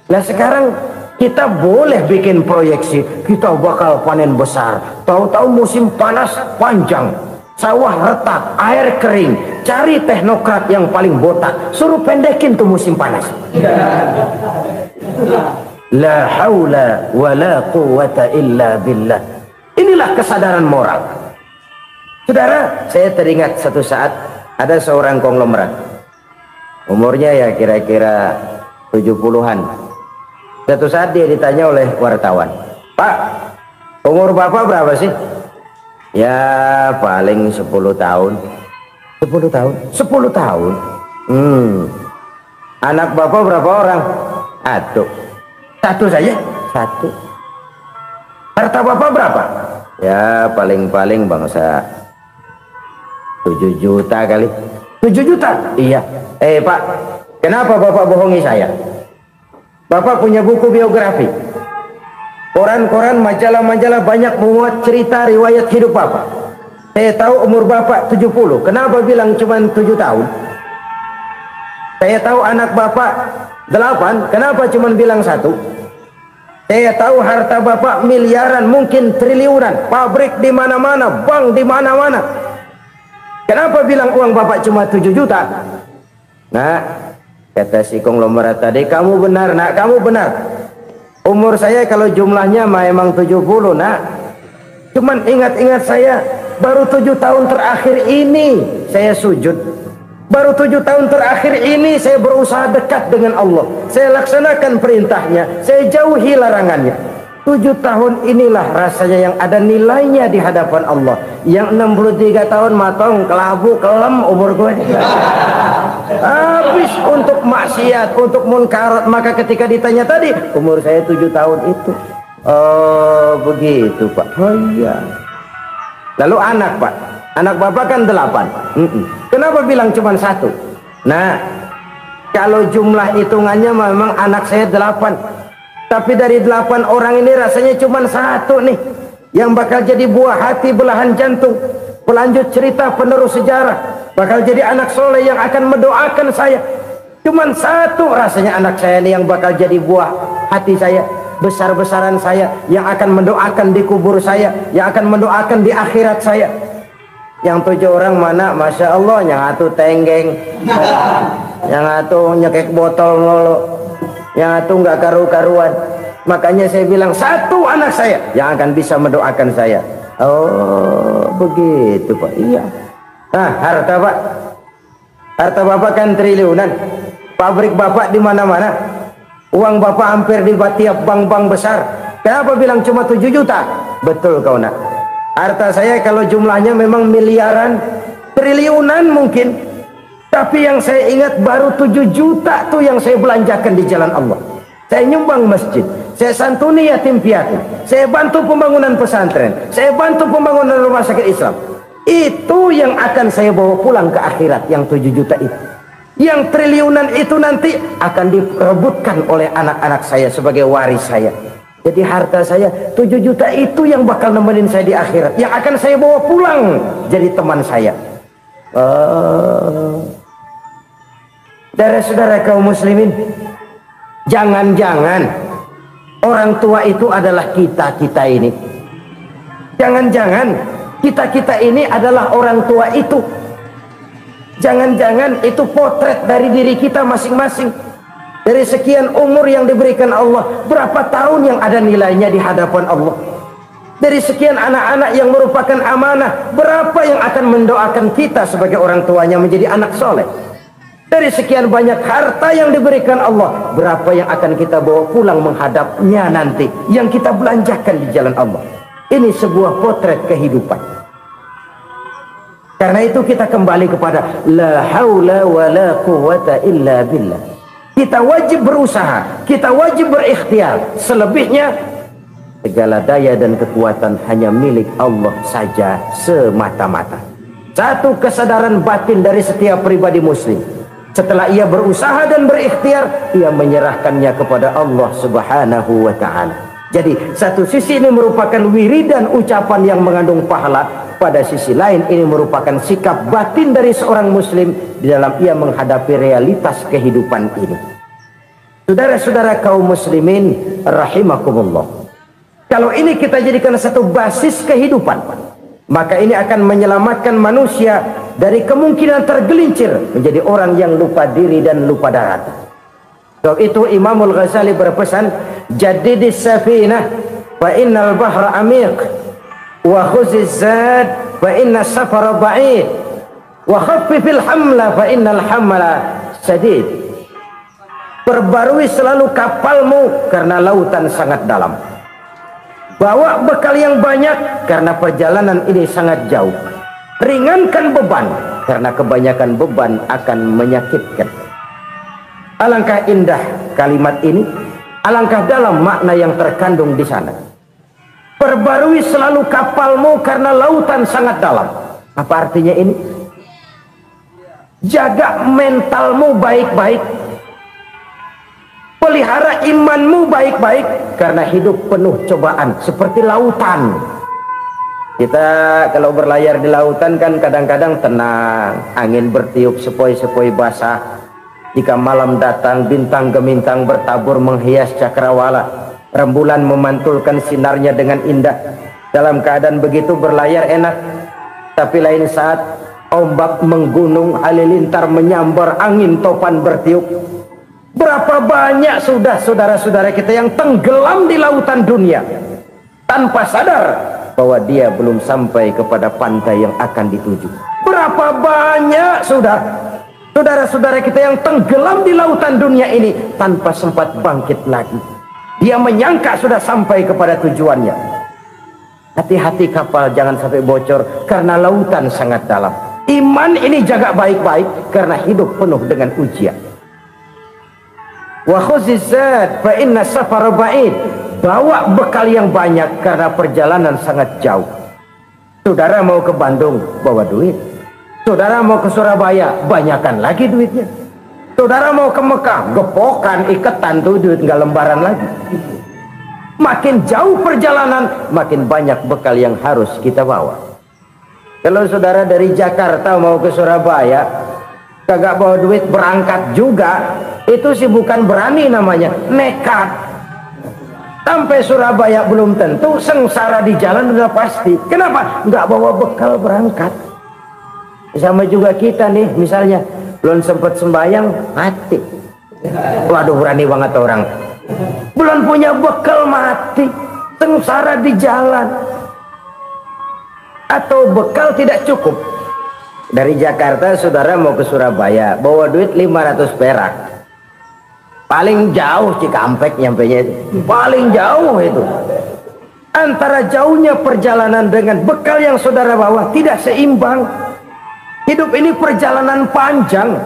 Nah sekarang kita boleh bikin proyeksi, kita bakal panen besar. Tahu-tahu musim panas panjang, sawah retak, air kering. Cari teknokrat yang paling botak, suruh pendekin tuh musim panas. La haula wala quwata illa billah. Inilah kesadaran moral. Saudara, saya teringat satu saat ada seorang konglomerat. Umurnya ya kira-kira 70-an. Satu saat dia ditanya oleh wartawan, "Pak, umur Bapak berapa sih?" "Ya paling 10 tahun." 10 tahun? 10 tahun? Anak Bapak berapa orang? Satu saja? Satu. Harta Bapak berapa? Ya paling-paling bangsa 7 juta kali. 7 juta? Iya. Pak, kenapa Bapak bohongi saya? Bapak punya buku biografi, koran-koran, majalah-majalah banyak memuat cerita riwayat hidup Bapak. Saya tahu umur Bapak 70. Kenapa bilang cuma 7 tahun? Saya tahu anak Bapak 8. Kenapa cuma bilang 1? Saya tahu harta Bapak miliaran, mungkin triliunan, pabrik di mana-mana, bank di mana-mana. Kenapa bilang uang Bapak cuma 7 juta? Nah, kata si konglomerat tadi, kamu benar nak, kamu benar. Umur saya kalau jumlahnya memang 70 nak. Cuman ingat-ingat saya, baru 7 tahun terakhir ini saya sujud. Baru 7 tahun terakhir ini saya berusaha dekat dengan Allah. Saya laksanakan perintahnya, saya jauhi larangannya. 7 tahun inilah rasanya yang ada nilainya di hadapan Allah. Yang 63 tahun matong, kelabu, kelem umur gue. Habis untuk maksiat, untuk munkarat. Maka ketika ditanya tadi, umur saya 7 tahun itu. Oh begitu Pak. Oh iya. Lalu anak Pak, anak Bapak kan 8. Kenapa bilang cuma 1? Nah, kalau jumlah hitungannya memang anak saya 8. Tapi dari 8 orang ini rasanya cuma 1 nih yang bakal jadi buah hati, belahan jantung, pelanjut cerita, penerus sejarah, bakal jadi anak soleh yang akan mendoakan saya. Cuma 1 rasanya anak saya ini yang bakal jadi buah hati saya, besar-besaran saya, yang akan mendoakan di kubur saya, yang akan mendoakan di akhirat saya. Yang 7 orang mana? Masya Allah, yang 1 tenggeng, yang 1 nyekek botol mulu, yang 1 nggak karu-karuan. Makanya saya bilang 1 anak saya yang akan bisa mendoakan saya. Oh begitu Pak. Iya. Nah, harta Pak, harta Bapak kan triliunan, pabrik Bapak di mana-mana, uang Bapak hampir di tiap bank-bank besar. Kenapa bilang cuma 7 juta? Betul kau nak. Harta saya kalau jumlahnya memang miliaran, triliunan mungkin, tapi yang saya ingat baru 7 juta tuh yang saya belanjakan di jalan Allah. Saya nyumbang masjid, saya santuni yatim piatu, saya bantu pembangunan pesantren, saya bantu pembangunan rumah sakit Islam. Itu yang akan saya bawa pulang ke akhirat, yang 7 juta itu. Yang triliunan itu nanti akan direbutkan oleh anak-anak saya sebagai waris saya. Jadi harta saya 7 juta itu yang bakal nemenin saya di akhirat, yang akan saya bawa pulang jadi teman saya. Saudara-saudara kaum muslimin, jangan-jangan orang tua itu adalah kita-kita ini. Jangan-jangan kita-kita ini adalah orang tua itu. Jangan-jangan itu potret dari diri kita masing-masing. Dari sekian umur yang diberikan Allah, berapa tahun yang ada nilainya di hadapan Allah? Dari sekian anak-anak yang merupakan amanah, berapa yang akan mendoakan kita sebagai orang tuanya menjadi anak soleh? Dari sekian banyak harta yang diberikan Allah, berapa yang akan kita bawa pulang menghadapnya nanti, yang kita belanjakan di jalan Allah? Ini sebuah potret kehidupan. Karena itu kita kembali kepada la haula wa la quwwata illa billah. Kita wajib berusaha, kita wajib berikhtiar. Selebihnya segala daya dan kekuatan hanya milik Allah saja semata-mata. Satu kesadaran batin dari setiap pribadi muslim. Setelah ia berusaha dan berikhtiar, ia menyerahkannya kepada Allah Subhanahu wa ta'ala. Jadi satu sisi ini merupakan wiridan ucapan yang mengandung pahala, pada sisi lain ini merupakan sikap batin dari seorang muslim di dalam ia menghadapi realitas kehidupan ini. Saudara-saudara kaum muslimin rahimakumullah, kalau ini kita jadikan satu basis kehidupan, maka ini akan menyelamatkan manusia dari kemungkinan tergelincir menjadi orang yang lupa diri dan lupa darat. Sebab itu Imamul Ghazali berpesan, jadidis safinah fa innal bahra amiq, wa khuziz zad fa inna safara ba'id, wa khaffifil hamla fa innal hamla sadid. Perbarui selalu kapalmu karena lautan sangat dalam. Bawa bekal yang banyak karena perjalanan ini sangat jauh. Ringankan beban karena kebanyakan beban akan menyakitkan. Alangkah indah kalimat ini, alangkah dalam makna yang terkandung di sana. Perbarui selalu kapalmu karena lautan sangat dalam. Apa artinya ini? Jaga mentalmu baik-baik, pelihara imanmu baik-baik, karena hidup penuh cobaan seperti lautan. Kita kalau berlayar di lautan kan kadang-kadang tenang, angin bertiup sepoi-sepoi basah. Jika malam datang, bintang gemintang bertabur menghias cakrawala, rembulan memantulkan sinarnya dengan indah. Dalam keadaan begitu berlayar enak. Tapi lain saat ombak menggunung, halilintar menyambar, angin topan bertiup. Berapa banyak sudah saudara-saudara kita yang tenggelam di lautan dunia tanpa sadar bahwa dia belum sampai kepada pantai yang akan dituju. Berapa banyak sudah saudara-saudara kita yang tenggelam di lautan dunia ini tanpa sempat bangkit lagi. Dia menyangka sudah sampai kepada tujuannya. Hati-hati kapal jangan sampai bocor karena lautan sangat dalam. Iman ini jaga baik-baik karena hidup penuh dengan ujian. Wa khuzizat fa inna safara ba'id. Bawa bekal yang banyak karena perjalanan sangat jauh. Saudara mau ke Bandung, bawa duit. Saudara mau ke Surabaya, banyakan lagi duitnya. Saudara mau ke Mekah, gepokan, iketan tuh duit nggak lembaran lagi. Makin jauh perjalanan, makin banyak bekal yang harus kita bawa. Kalau saudara dari Jakarta mau ke Surabaya, kagak bawa duit berangkat juga, itu sih bukan berani namanya, nekat. Sampai Surabaya belum tentu, sengsara di jalan udah pasti. Kenapa? Nggak bawa bekal berangkat. Sama juga kita nih, misalnya belum sempat sembahyang, mati. Waduh, berani banget orang. Belum punya bekal, mati. Sengsara di jalan. Atau bekal tidak cukup. Dari Jakarta saudara mau ke Surabaya, bawa duit 500 perak. Paling jauh Cikampek nyampenya itu. Paling jauh itu. Antara jauhnya perjalanan dengan bekal yang saudara bawa tidak seimbang. Hidup ini perjalanan panjang.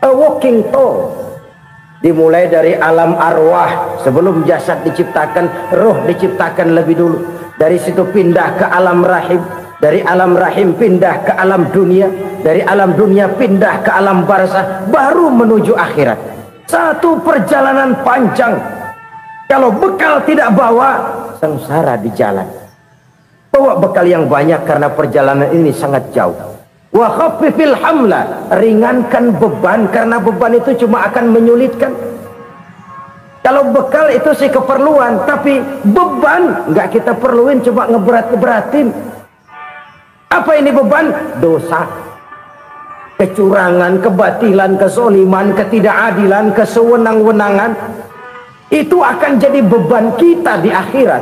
A walking tour. Dimulai dari alam arwah. Sebelum jasad diciptakan, roh diciptakan lebih dulu. Dari situ pindah ke alam rahim. Dari alam rahim pindah ke alam dunia. Dari alam dunia pindah ke alam barzah. Baru menuju akhirat. Satu perjalanan panjang. Kalau bekal tidak bawa, sengsara di jalan. Bawa bekal yang banyak karena perjalanan ini sangat jauh. Wa khaffifil hamla, ringankan beban karena beban itu cuma akan menyulitkan. Kalau bekal itu sih keperluan, tapi beban nggak kita perluin, cuma ngeberat-beratin. Apa ini beban? Dosa. Kecurangan, kebatilan, kesoliman, ketidakadilan, kesewenang-wenangan, itu akan jadi beban kita di akhirat.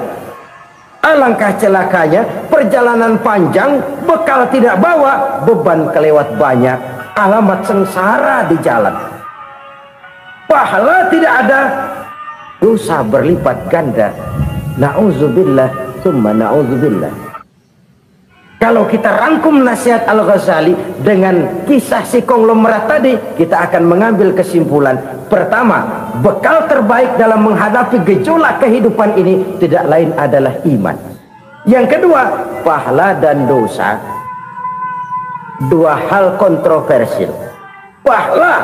Alangkah celakanya perjalanan panjang, bekal tidak bawa, beban kelewat banyak, alamat sengsara di jalan. Pahala tidak ada, dosa berlipat ganda. Na'udzubillah tsumma na'udzubillah. Kalau kita rangkum nasihat Al-Ghazali dengan kisah si konglomerat tadi, kita akan mengambil kesimpulan. Pertama, bekal terbaik dalam menghadapi gejolak kehidupan ini tidak lain adalah iman. Yang kedua, pahala dan dosa. Dua hal kontroversial. Pahala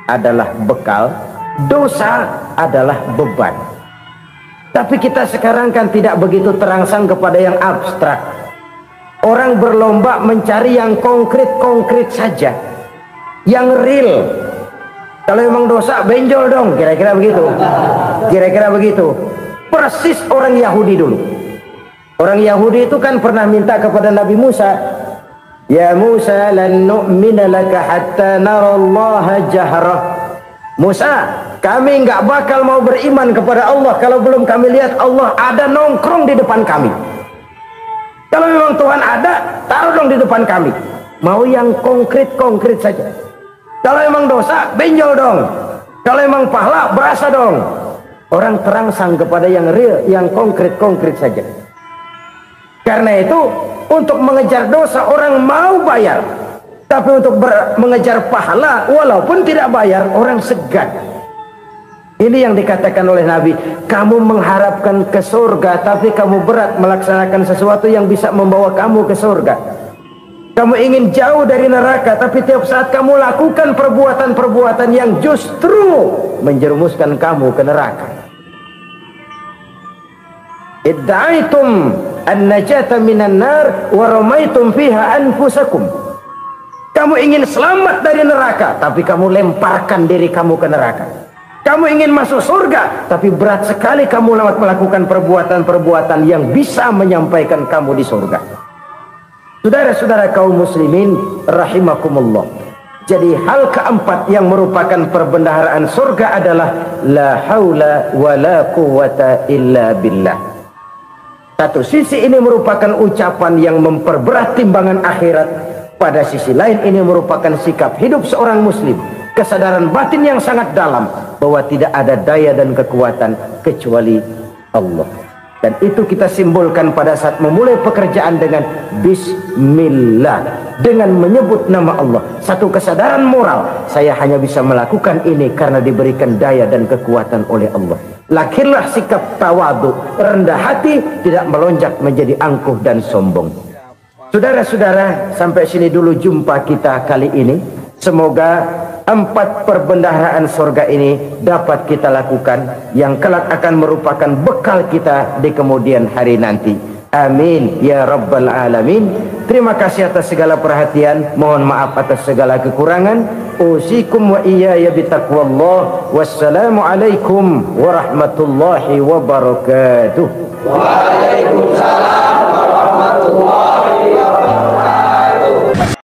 adalah bekal, dosa adalah beban. Tapi kita sekarang kan tidak begitu terangsang kepada yang abstrak. Orang berlomba mencari yang konkret-konkret saja, yang real. Kalau emang dosa, benjol dong, kira-kira begitu. Kira-kira begitu. Persis orang Yahudi dulu. Orang Yahudi itu kan pernah minta kepada Nabi Musa, Ya Musa, lan nu'mina laka hatta narallaha jahrah. Musa, kami nggak bakal mau beriman kepada Allah kalau belum kami lihat Allah ada nongkrong di depan kami. Kalau memang Tuhan ada, taruh dong di depan kami. Mau yang konkret-konkret saja. Kalau memang dosa, benjol dong. Kalau memang pahala, berasa dong. Orang terangsang kepada yang real, yang konkret-konkret saja. Karena itu, untuk mengejar dosa, orang mau bayar. Tapi untuk mengejar pahala, walaupun tidak bayar, orang segan. Ini yang dikatakan oleh Nabi, kamu mengharapkan ke surga, tapi kamu berat melaksanakan sesuatu yang bisa membawa kamu ke surga. Kamu ingin jauh dari neraka, tapi tiap saat kamu lakukan perbuatan-perbuatan yang justru menjerumuskan kamu ke neraka. Idda'aitum an-najata minan nar wa ramaitum fiha anfusakum. Kamu ingin selamat dari neraka, tapi kamu lemparkan diri kamu ke neraka. Kamu ingin masuk surga, tapi berat sekali kamu melakukan perbuatan-perbuatan yang bisa menyampaikan kamu di surga. Saudara-saudara kaum muslimin rahimakumullah. Jadi hal keempat yang merupakan perbendaharaan surga adalah la haula wa la quwwata illa billah. Satu sisi ini merupakan ucapan yang memperberat timbangan akhirat. Pada sisi lain ini merupakan sikap hidup seorang muslim, kesadaran batin yang sangat dalam bahwa tidak ada daya dan kekuatan kecuali Allah. Dan itu kita simbolkan pada saat memulai pekerjaan dengan bismillah, dengan menyebut nama Allah. Satu kesadaran moral, saya hanya bisa melakukan ini karena diberikan daya dan kekuatan oleh Allah. Lahirlah sikap tawadu, rendah hati, tidak melonjak menjadi angkuh dan sombong. Saudara-saudara, sampai sini dulu jumpa kita kali ini. Semoga 4 perbendaharaan surga ini dapat kita lakukan, yang kelak akan merupakan bekal kita di kemudian hari nanti. Amin ya rabbal alamin. Terima kasih atas segala perhatian, mohon maaf atas segala kekurangan. Usikum wa iyaya bitaqwallah. Wassalamu alaikum warahmatullahi wabarakatuh. Waalaikumsalam warahmatullahi wabarakatuh.